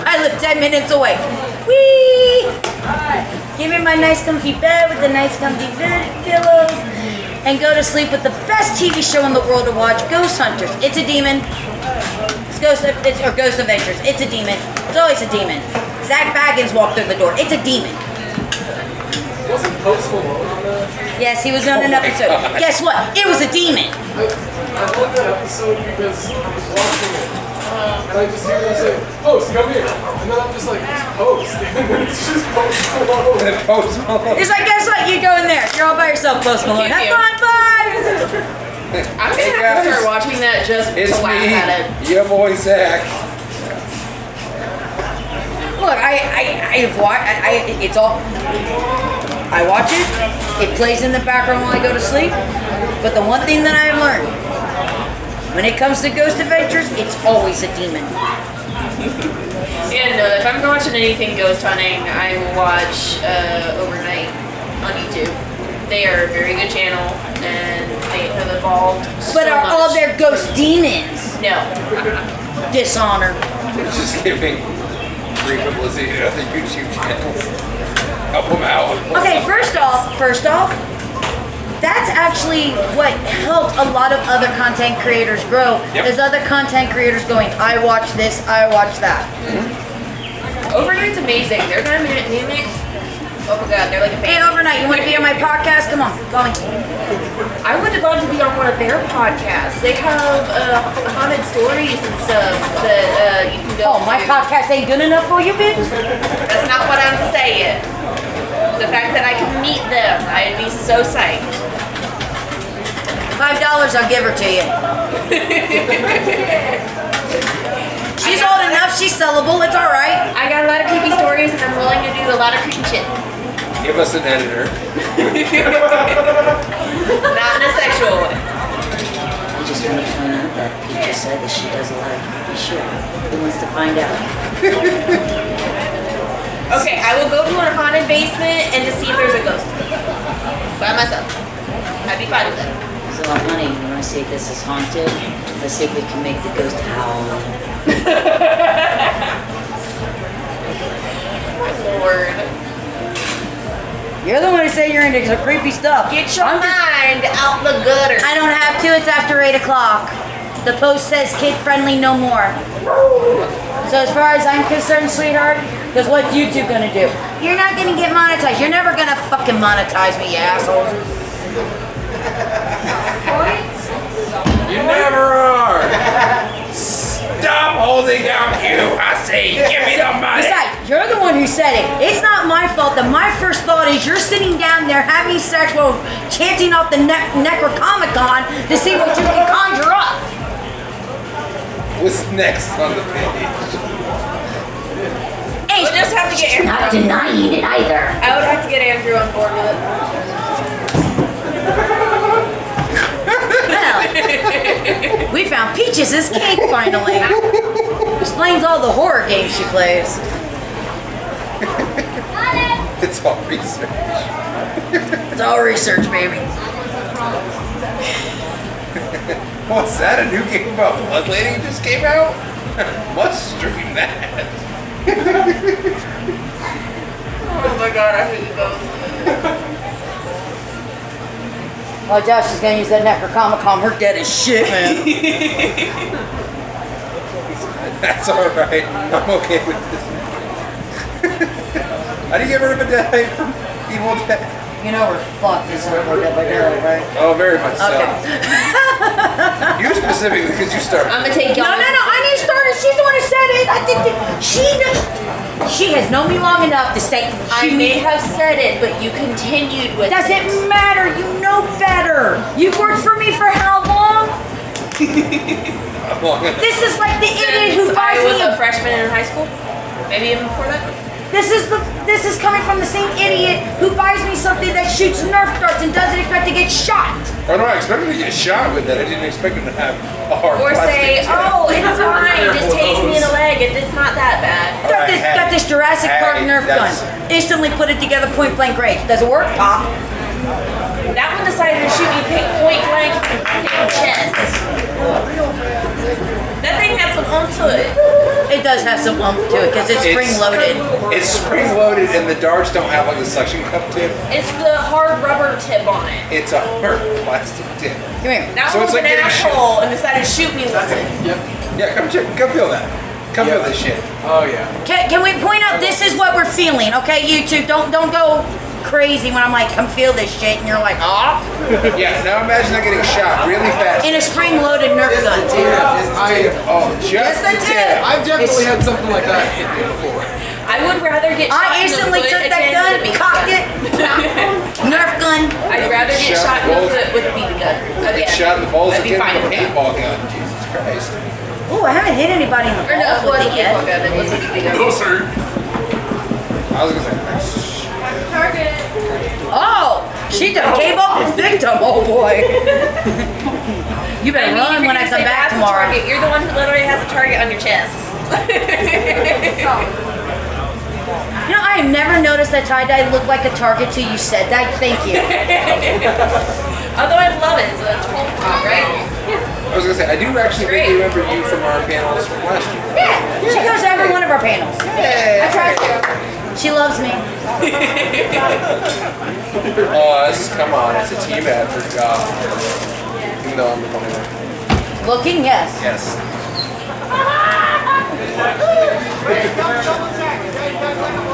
S1: I live 10 minutes away. Whee! Give me my nice comfy bed with the nice comfy pillows and go to sleep with the best TV show in the world to watch, Ghost Hunters. It's a demon. Ghost Adventures. It's a demon. It's always a demon. Zach Baggins walked through the door. It's a demon.
S6: Wasn't Post Malone on that?
S1: Yes, he was on an episode. Guess what? It was a demon.
S6: I love that episode because I was watching it. And I just hear them say, Post, come here. And then I'm just like, it's Post. And then it's just Post Malone.
S4: Post Malone.
S1: It's like, guess what? You go in there. You're all by yourself, Post Malone. Have fun, bye!
S3: I'm gonna have to start watching that just
S4: It's
S3: to laugh at it.
S4: me, your boy Zach.
S1: Look, I've watched. It's all. I watch it. It plays in the background while I go to sleep. But the one thing that I've learned, when it comes to Ghost Adventures, it's always a demon.
S3: And if I'm watching anything ghost hunting, I will watch Overnight on YouTube. They are a very good channel, and they have evolved so
S1: But are
S3: much.
S1: all their ghost demons?
S3: No.
S1: Dishonor.
S4: Just giving free publicity to other YouTube channels. Help them out.
S1: Okay, first off, that's actually what helped a lot of other content creators grow.
S4: Yep.
S1: There's other content creators going, I watch this, I watch that.
S3: Overnight's amazing. They're dynamic. Oh my god, they're like a
S1: Hey,
S3: fan.
S1: Overnight, you want to be on my podcast? Come on, call me.
S3: I would have loved to be on one of their podcasts. They have haunted stories and stuff that you can go
S1: Oh, my
S3: to.
S1: podcast ain't good enough for you, bitch?
S3: That's not what I'm saying. The fact that I can meet them, I'd be so psyched.
S1: $5, I'll give her to you. She's old enough, she's sellable, it's alright.
S3: I got a lot of creepy stories and I'm willing to do a lot of creepy shit.
S4: Give us an editor.
S3: Not in a sexual way.
S1: I just want to find out that Peach said that she does a lot of creepy shit. Who wants to find out?
S3: Okay, I will go to a haunted basement and to see if there's a ghost. By myself. I'd be fine with it.
S1: So, honey, you want to see if this is haunted? Let's see if we can make the ghost howl.
S3: Lord.
S1: You're the one who said you're into some creepy stuff.
S3: Get your
S1: I'm just-
S3: mind out the gutter.
S1: I don't have to, it's after 8 o'clock. The post says kid friendly no more. So as far as I'm concerned, sweetheart, because what's YouTube gonna do? You're not gonna get monetized. You're never gonna fucking monetize me, you assholes.
S4: You never are. Stop holding out you. I say, give me the money.
S1: Besides, you're the one who said it. It's not my fault that my first thought is you're sitting down there having sex while chanting off the Necronomicon to see what you can conjure up.
S4: What's next on the page?
S1: Hey,
S3: We'll just have to get Andrew.
S1: not denying it either.
S3: I would have to get Andrew on board with it.
S1: Well, we found Peaches' cake finally. Explains all the horror games she plays.
S4: It's all research.
S1: It's all research, baby.
S4: What's that? A new game about Blood Lady just came out? Must stream that.
S3: Oh my god, I hate those.
S1: Oh, Josh is gonna use that Necronomicon. Her dead as shit, man.
S4: That's alright. I'm okay with this. How do you get rid of a die from Evil Dead?
S1: You know we're fucked as Dead by Daylight, right?
S4: Oh, very much so.
S1: Okay.
S4: You specifically, because you started.
S3: I'm gonna take
S1: No,
S3: y'all.
S1: I need to start it. She's the one who said it. I think that she has known me long enough to say
S3: I may have said it, but you continued with it.
S1: Doesn't matter. You know better. You've worked for me for how long? This is like the idiot who
S3: Since I
S1: buys
S3: was
S1: me.
S3: a freshman in high school. Maybe even before that.
S1: This is coming from the same idiot who buys me something that shoots Nerf darts and doesn't expect to get shot.
S4: Oh no, I expected to get shot with that. I didn't expect him to have a hard
S3: Or say,
S4: plastic tip.
S3: oh, it's fine, just tased me in the leg, it's not that bad.
S1: Got this Jurassic Park Nerf gun. Instantly put it together, point blank range. Does it work? Pop.
S3: That one decided to shoot me point blank in the chest. That thing had some oomph to it.
S1: It does have some oomph to it because it's spring loaded.
S4: It's spring loaded, and the darts don't have like a suction cup tip.
S3: It's the hard rubber tip on it.
S4: It's a hard plastic tip.
S1: Come here.
S3: That
S4: So
S3: one
S4: it's
S3: was
S4: like
S3: an
S4: getting
S3: asshole and decided to shoot me with it.
S4: Yeah, come feel that. Come feel this shit.
S6: Oh yeah.
S1: Can we point out this is what we're feeling, okay? You two, don't go crazy when I'm like, come feel this shit, and you're like, oh.
S4: Yeah, now imagine that getting shot really fast.
S1: In a spring loaded Nerf gun.
S4: Just the tip.
S6: I've definitely had something like that hit me before.
S3: I would rather get shot
S1: I instantly
S3: in the foot
S1: took that
S3: again
S1: gun,
S3: with a BB
S1: cocked it, Nerf gun.
S3: I'd rather get shot in the foot with a BB gun.
S4: Get
S3: Again.
S4: shot in the balls
S3: I'd be
S4: again
S3: fine
S4: with a
S3: with that.
S4: paintball gun. Jesus Christ.
S1: Ooh, I haven't hit anybody in the
S3: Or no,
S1: balls
S3: it was
S1: with
S3: a
S1: it yet.
S3: paintball gun, it was a BB gun.
S6: sir.
S4: I was gonna say.
S3: Target.
S1: Oh, she done gave up the victim. Oh boy. You better run when I come back tomorrow.
S3: Target. You're the one who literally has a target on your chest.
S1: You know, I have never noticed that tie-dye looked like a target till you said that. Thank you.
S3: Although I love it, it's a 12 pop, right?
S4: I was gonna say I do actually
S3: Great.
S4: really remember you from our panels from last year.
S1: Yeah, she goes to every one of our panels. I try to. She loves me.
S4: Oh, come on, it's a team effort, God. Even though I'm the funny one.
S1: Looking, yes.
S4: Yes.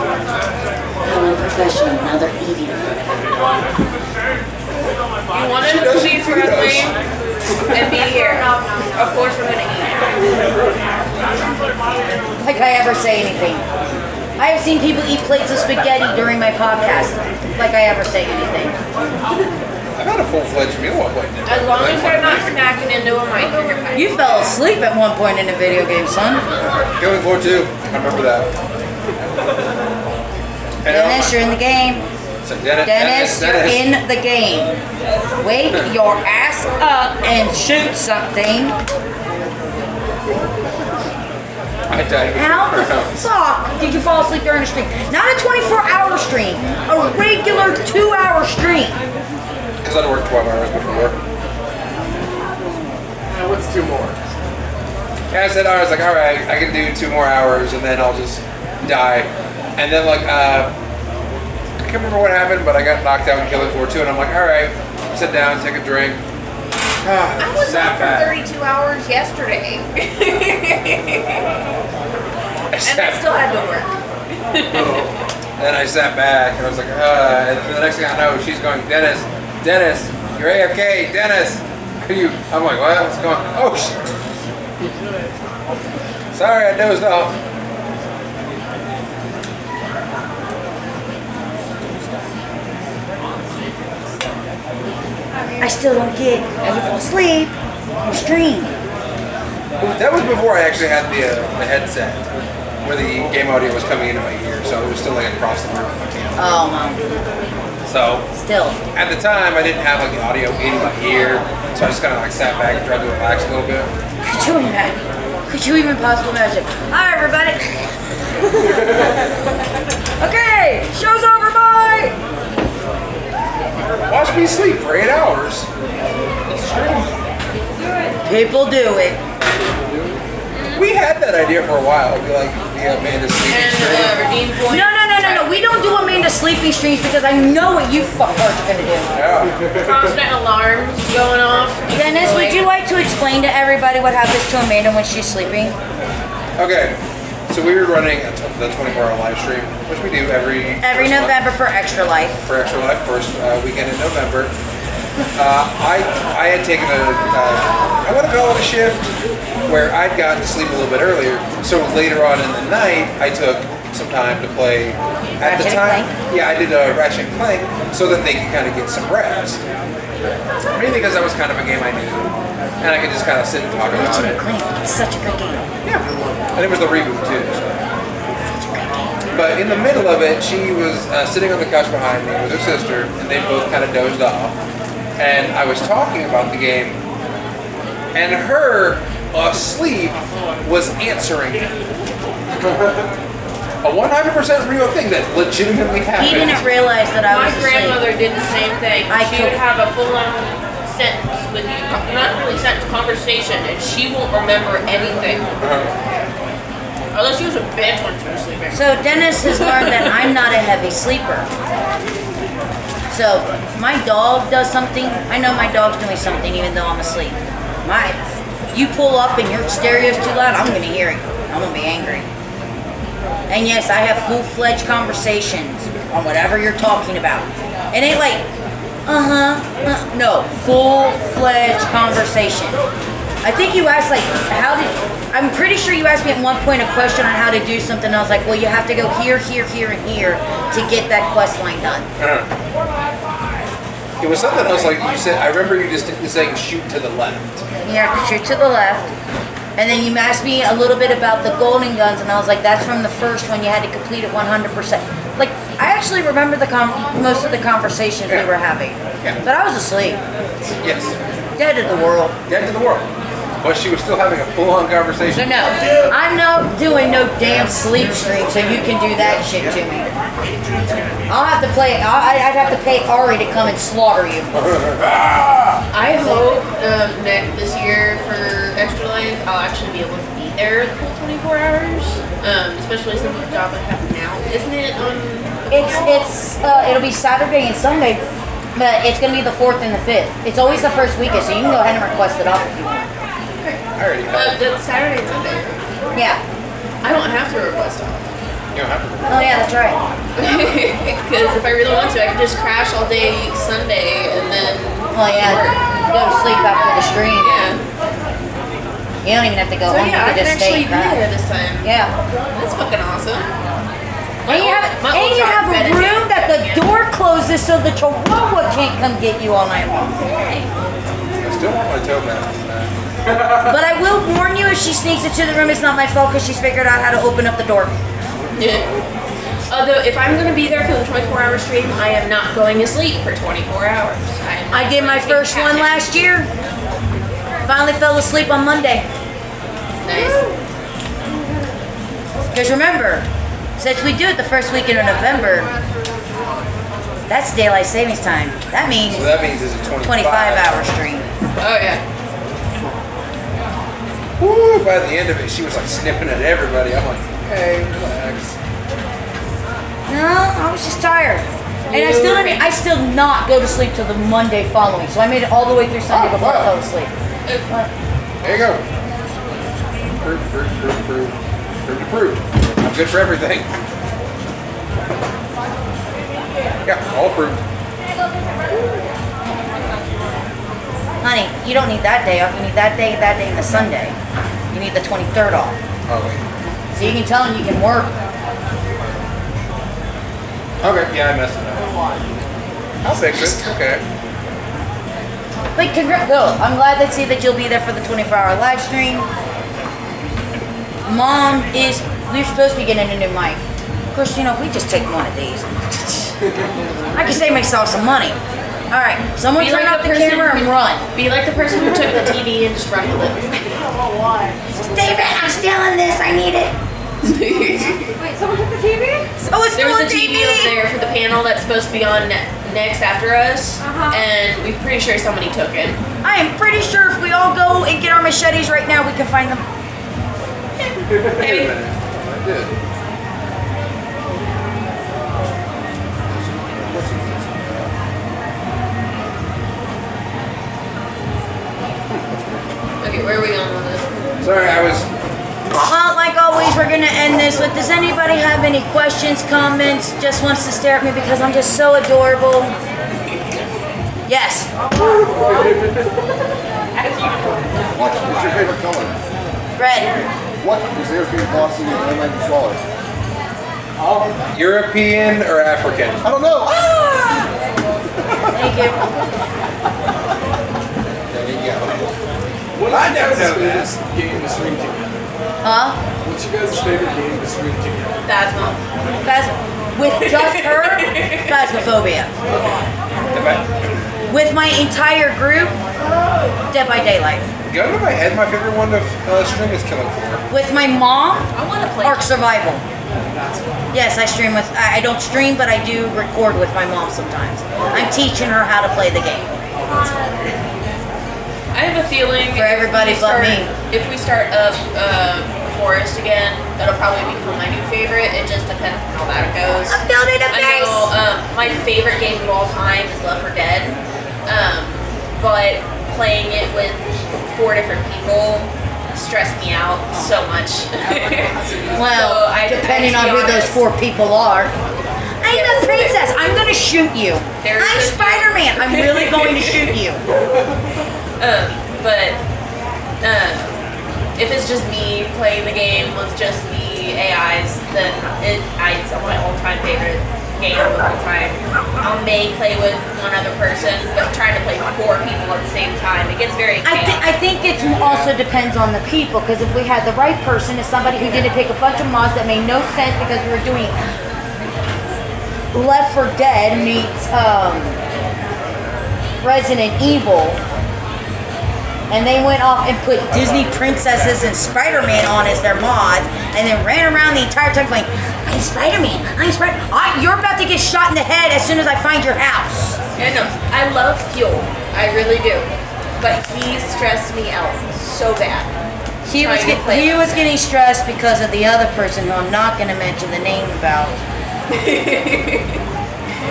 S1: I'm a professional, now they're eating.
S3: You wanted to be friendly and be here. Of course we're gonna eat.
S1: Like I ever say anything. I have seen people eat plates of spaghetti during my podcast. Like I ever say anything.
S4: I've had a full-fledged meal one point.
S3: As long as they're not snacking into a mic, you're fine.
S1: You fell asleep at one point in a video game, son.
S4: Killing Floor 2. I remember that. And,
S1: Dennis, you're in the game.
S4: So
S1: Dennis, you're in the game. Wake your ass up and shoot something.
S4: I died before
S1: How the
S4: rounds.
S1: fuck did you fall asleep during a stream? Not a 24-hour stream, a regular 2-hour stream.
S4: Because I'd worked 12 hours before.
S6: What's 2 more?
S4: And I said, I was like, all right, I can do 2 more hours and then I'll just die. And then like, I can't remember what happened, but I got knocked out in Killing Floor 2, and I'm like, all right, sit down, take a drink.
S3: I was
S4: Sat
S3: up for
S4: back.
S3: 32 hours yesterday.
S4: I
S3: And I
S4: sat,
S3: still had to work.
S4: then I sat back and I was like, and the next thing I know, she's going, Dennis, you're AFK, Dennis. Are you? I'm like, what? What's going on? Oh, shit. Sorry, I dozed off.
S1: I still don't get how you fall asleep on stream.
S4: That was before I actually had the headset, where the game audio was coming into my ear, so it was still like across the room.
S1: Oh man,
S4: So
S1: still.
S4: at the time, I didn't have like the audio in my ear, so I just kind of like sat back and tried to relax a little bit.
S1: Could you even possibly imagine? Hi everybody. Okay, show's over, bye.
S4: Watch me sleep for 8 hours.
S1: People do it.
S4: We had that idea for a while. It'd be like the Amanda sleeping
S3: And
S4: stream.
S3: redeem point.
S1: No. We don't do Amanda sleeping streams because I know what you fuckers are gonna do.
S4: Yeah.
S3: Constant alarms going off.
S1: Dennis, would you like to explain to everybody what happens to Amanda when she's sleeping?
S4: Okay. So we were running the 24-hour live stream, which we do every
S1: Every
S4: first month.
S1: November for Extra Life.
S4: For Extra Life, first weekend in November. I had taken I want to call it a shift where I'd gotten to sleep a little bit earlier. So later on in the night, I took some time to play. At the
S1: Ratchet and
S4: time,
S1: Clank?
S4: yeah, I did a Ratchet and Clank so that they could kind of get some rest. Mainly because that was kind of a game I knew, and I could just kind of sit and talk about
S1: Ratchet
S4: it.
S1: and Clank, it's such a good game.
S4: Yeah, and it was the reboot too. So. But in the middle of it, she was sitting on the couch behind me with her sister, and they both kind of dozed off. And I was talking about the game, and her asleep was answering. A 100% real thing that legitimately happened.
S1: He didn't realize that I
S3: My
S1: was asleep.
S3: grandmother did the same thing. She would have a full-on sentence with you, not really sentence, conversation, and she won't remember anything. Unless she was in bed when she was sleeping.
S1: So Dennis has learned that I'm not a heavy sleeper. So my dog does something. I know my dog's doing something even though I'm asleep. You pull up and your stereo's too loud, I'm gonna hear it. I'm gonna be angry. And yes, I have full-fledged conversations on whatever you're talking about. It ain't like, no, full-fledged conversation. I think you asked I'm pretty sure you asked me at one point a question on how to do something. I was like, well, you have to go here, here, here, and here to get that quest line done.
S4: It was something else like you said. I remember you just saying shoot to the left.
S1: You have to shoot to the left. And then you asked me a little bit about the golden guns, and I was like, that's from the first one. You had to complete it 100%. Like, I actually remember most of the conversations we were having.
S4: Yeah.
S1: But I was asleep.
S4: Yes.
S1: Dead to the world.
S4: Dead to the world. But she was still having a full-on
S1: So
S4: conversation.
S1: no, I'm not doing no damn sleep stream so you can do that shit to me. I'll have to play, I'd have to pay Ari to come and slaughter you.
S3: I hope this year for Extra Life, I'll actually be able to be there the full 24 hours. Especially since the job I have now. Isn't it
S1: It'll be Saturday and Sunday, but it's gonna be the 4th and the 5th. It's always the first weekend, so you can go ahead and request it off if you want.
S4: I already have.
S3: That's Saturday and Sunday.
S1: Yeah.
S3: I don't have to request off.
S4: You don't have to.
S1: Oh yeah, that's right.
S3: Because if I really want to, I can just crash all day Sunday and then
S1: Well yeah, go to sleep after the stream.
S3: yeah.
S1: You don't even have to go
S3: So
S1: home,
S3: yeah, I
S1: you
S3: can
S1: can just stay
S3: actually
S1: and
S3: be
S1: cry.
S3: there this time.
S1: Yeah.
S3: That's fucking awesome.
S1: And you have a room that the door closes so the chihuahua can't come get you all night long.
S4: I still want my toe mask.
S1: But I will warn you, if she sneaks into the room, it's not my fault because she's figured out how to open up the door.
S3: Yeah. Although, if I'm going to be there for the 24-hour stream, I am not going to sleep for 24 hours.
S1: I did my first one last year. Finally fell asleep on Monday.
S3: Nice.
S1: Because remember, since we do it the first weekend of November, that's daylight savings time. That means
S4: So that means it's a
S1: 25-hour stream.
S3: Oh, yeah.
S4: Woo! By the end of it, she was like snipping at everybody. I'm like, okay, relax.
S1: No, I was just tired. And I still not go to sleep till the Monday following. So I made it all the way through Sunday before I fell asleep. But
S4: There you go. Proof. I'm good for everything. Yeah, all approved.
S1: honey, you don't need that day off. You need that day, and the Sunday. You need the 23rd off.
S4: Oh, wait.
S1: So you can tell him you can work.
S4: Okay, yeah, I messed it up. I'll fix it. Okay.
S1: But go. I'm glad to see that you'll be there for the 24-hour live stream. We're supposed to be getting a new mic. Of course, if we just take one of these, I can save myself some money. All right, someone
S3: Be
S1: turn
S3: like
S1: off
S3: the
S1: the
S3: person
S1: camera and
S3: who-
S1: run.
S3: Be like the person who took the TV and just run with it.
S1: David, I'm stealing this. I need it.
S5: Wait, someone took the TV?
S1: So it's
S3: There
S1: still
S3: was
S1: a
S3: a TV over there for the panel that's supposed to be on next after us, and we're pretty sure somebody took it.
S1: I am pretty sure if we all go and get our machetes right now, we can find them.
S4: Wait a minute. I did.
S3: Okay, where are we going with this?
S4: Sorry, I was.
S1: Well, like always, we're gonna end this with, does anybody have any questions, comments, just wants to stare at me because I'm just so adorable? Yes.
S7: What is your favorite color?
S1: Red.
S7: What is their favorite glossy and airline swallow?
S4: European or African?
S7: I don't know.
S1: Thank you.
S7: There you go.
S6: What
S4: I
S6: is
S4: never
S6: your
S4: know
S6: guys' favorite game to stream together?
S1: Huh?
S6: What's your guys' favorite game to stream together?
S3: Phasma.
S1: With just her? Phasmophobia. With my entire group? Dead by Daylight.
S4: Gun to my head, my favorite one to stream is Killing Floor.
S1: With my mom?
S3: I want to play.
S1: Ark Survival. Yes, I stream with, I don't stream, but I do record with my mom sometimes. I'm teaching her how to play the game.
S3: I have a feeling
S1: For everybody but me.
S3: If we start up Forest again, that'll probably become my new favorite. It just depends on how that goes.
S1: I'm building a
S3: I
S1: base!
S3: know my favorite game of all time is Left 4 Dead, but playing it with 4 different people stressed me out so much.
S1: Well,
S3: So
S1: depending
S3: to
S1: on
S3: be
S1: who those
S3: honest,
S1: 4 people are. I'm a princess. I'm gonna shoot you.
S3: There's
S1: I'm
S3: a-
S1: Spider-Man. I'm really going to shoot you.
S3: But if it's just me playing the game with just the AIs, then it's my all-time favorite game of all time. I may play with one other person, but trying to play 4 people at the same time, it gets very chaotic.
S1: I think it also depends on the people, because if we had the right person, is somebody who didn't pick a bunch of mods that made no sense because we were doing Left 4 Dead meets Resident Evil, and they went off and put Disney princesses and Spider-Man on as their mods, and then ran around the entire time going, I'm Spider-Man, I'm Spider-Man. You're about to get shot in the head as soon as I find your house.
S3: I know. I love Fuel. I really do. But he stressed me out so bad.
S1: He was getting stressed because of the other person who I'm not going to mention the name about.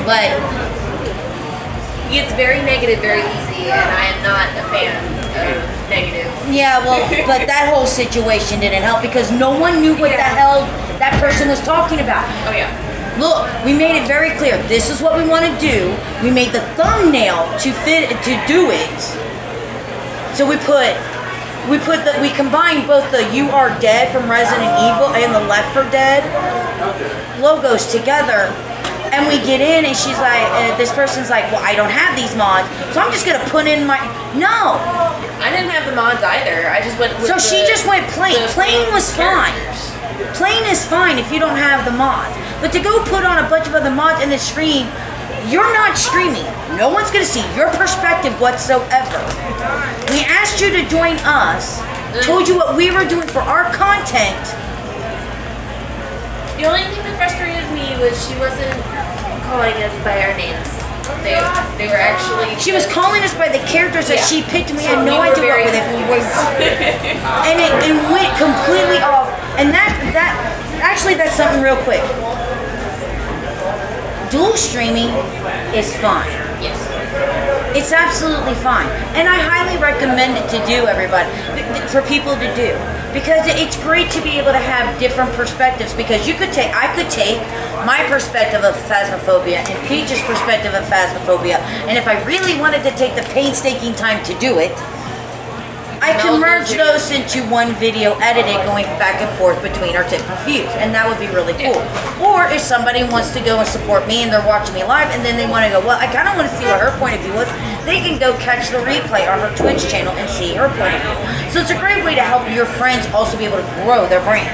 S1: But
S3: He gets very negative very easy, and I am not a fan of negative.
S1: yeah, well, but that whole situation didn't help because no one knew what the hell that person was talking about.
S3: Oh yeah.
S1: Look, we made it very clear. This is what we want to do. We made the thumbnail to do it. So we combined both the You Are Dead from Resident Evil and the Left 4 Dead logos together. And we get in and she's like, this person's like, well, I don't have these mods, so I'm just gonna put in my, no.
S3: I didn't have the mods either. I just went with
S1: So she just went plain.
S3: the
S1: Plain was fine.
S3: characters.
S1: Plain is fine if you don't have the mods. But to go put on a bunch of other mods in the stream, you're not streaming. No one's gonna see your perspective whatsoever. We asked you to join us, told you what we were doing for our content.
S3: The only thing that frustrated me was she wasn't calling us by our names. They were actually.
S1: She was calling us by the characters that she picked, and we had no
S3: we were
S1: idea what
S3: very
S1: it was. And it went completely off. And that's something real quick. Dual streaming is fine.
S3: Yes.
S1: It's absolutely fine. And I highly recommend it to do, everybody, for people to do. Because it's great to be able to have different perspectives, because I could take my perspective of Phasmophobia and Peach's perspective of Phasmophobia, and if I really wanted to take the painstaking time to do it, I can merge those into one video, edit it, going back and forth between our different views, and that would be really cool. Or if somebody wants to go and support me and they're watching me live and then they want to go, well, I kind of want to see what her point of view was, they can go catch the replay on her Twitch channel and see her point of view. So it's a great way to help your friends also be able to grow their brand.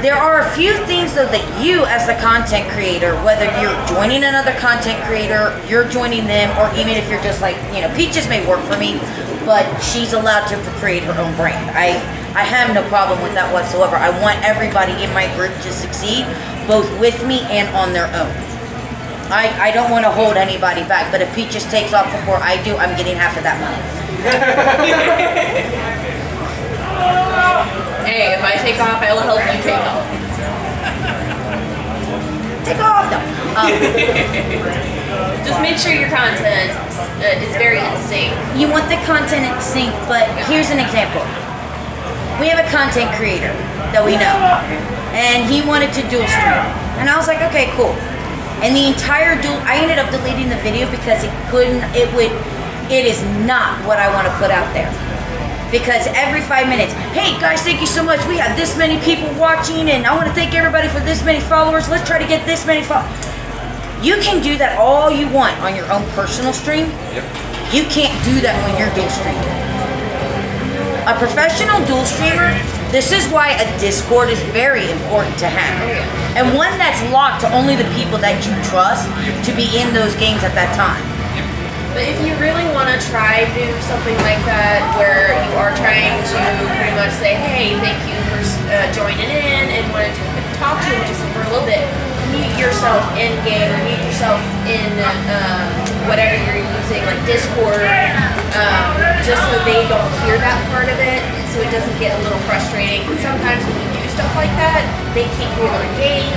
S1: There are a few things though that you as the content creator, whether you're joining another content creator, you're joining them, or even if you're just like, Peaches may work for me, but she's allowed to create her own brand. I have no problem with that whatsoever. I want everybody in my group to succeed, both with me and on their own. I don't want to hold anybody back, but if Peaches takes off before I do, I'm getting half of that money.
S3: Hey, if I take off, I will help you take off.
S1: Take off though.
S3: Just make sure your content is very in sync.
S1: You want the content in sync, but here's an example. We have a content creator that we know, and he wanted to dual stream, and I was like, okay, cool. And the entire I ended up deleting the video because it is not what I want to put out there. Because every 5 minutes, hey guys, thank you so much. We have this many people watching, and I want to thank everybody for this many followers. Let's try to get this many followers. You can do that all you want on your own personal stream.
S4: Yep.
S1: You can't do that when you're dual streaming. A professional dual streamer, this is why a Discord is very important to have. And one that's locked to only the people that you trust to be in those games at that time.
S3: But if you really want to try do something like that, where you are trying to pretty much say, hey, thank you for joining in, and wanted to talk to them just for a little bit, mute yourself in game, or mute yourself in whatever you're using, like Discord, just so they don't hear that part of it, so it doesn't get a little frustrating. Because sometimes when you do stuff like that, they can't hear the game,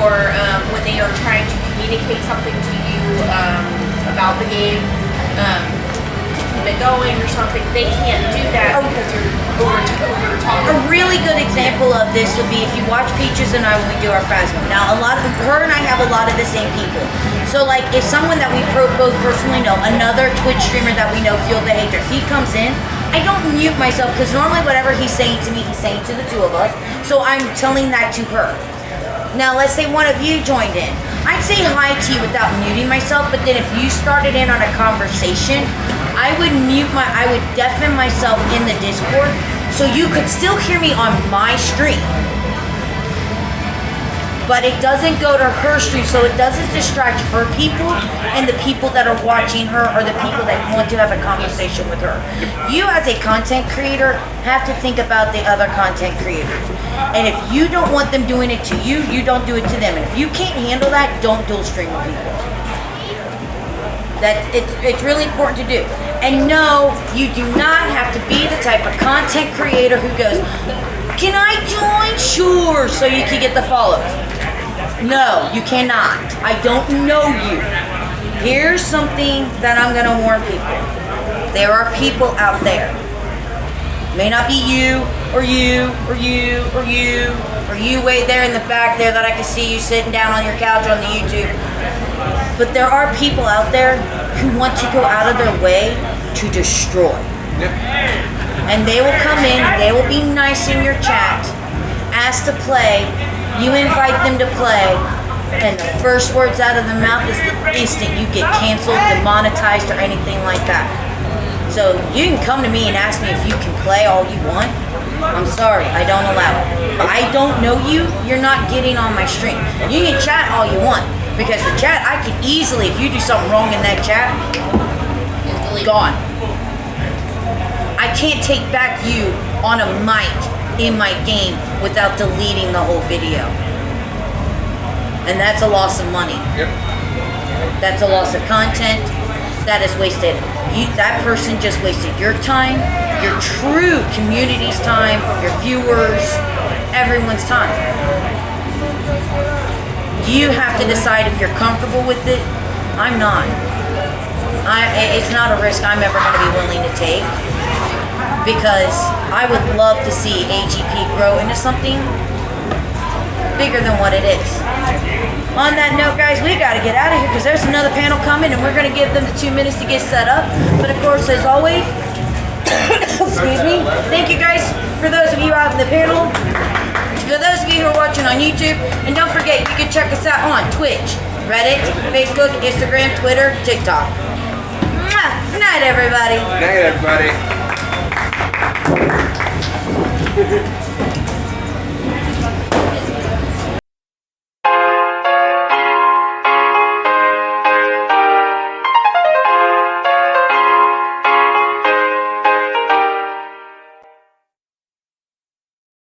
S3: or when they are trying to communicate something to you about the game, to keep it going or something, they can't do that because you're over talking.
S1: A really good example of this would be if you watch Peaches and I when we do our Phasma. Now, her and I have a lot of the same people. So, like, if someone that we both personally know, another Twitch streamer that we know, Fuel the Hater, if he comes in, I don't mute myself because normally whatever he's saying to me, he's saying to the two of us. So I'm telling that to her. Now, let's say one of you joined in. I'd say hi to you without muting myself, but then if you started in on a conversation, I would deafen myself in the Discord so you could still hear me on my stream. But it doesn't go to her stream, so it doesn't distract her people and the people that are watching her or the people that want to have a conversation with her. You as a content creator have to think about the other content creators. And if you don't want them doing it to you, you don't do it to them. And if you can't handle that, don't dual stream with people. It's really important to do. And no, you do not have to be the type of content creator who goes, can I join? Sure, so you can get the follows. No, you cannot. I don't know you. Here's something that I'm going to warn people. There are people out there. May not be you, or you, or you, or you, or you way there in the back there that I can see you sitting down on your couch on the YouTube. But there are people out there who want to go out of their way to destroy.
S4: Yep.
S1: And they will come in, they will be nice in your chat, ask to play, you invite them to play, and the first words out of their mouth is the instant you get canceled, demonetized, or anything like that. So you can come to me and ask me if you can play all you want. I'm sorry, I don't allow it. If I don't know you, you're not getting on my stream. You can chat all you want, because the chat, I can easily, if you do something wrong in that chat, gone. I can't take back you on a mic in my game without deleting the whole video. And that's a loss of money.
S4: Yep.
S1: That's a loss of content. That is wasted. That person just wasted your time, your true community's time, your viewers, everyone's time. You have to decide if you're comfortable with it. I'm not. It's not a risk I'm ever going to be willing to take, because I would love to see AGP grow into something bigger than what it is. On that note, guys, we got to get out of here because there's another panel coming, and we're going to give them the 2 minutes to get set up. But of course, as always, excuse me, thank you guys for those of you out in the panel, for those of you who are watching on YouTube, and don't forget, you can check us out on Twitch, Reddit, Facebook, Instagram, Twitter, TikTok. Mwah! Good night, everybody.
S4: Good night, everybody.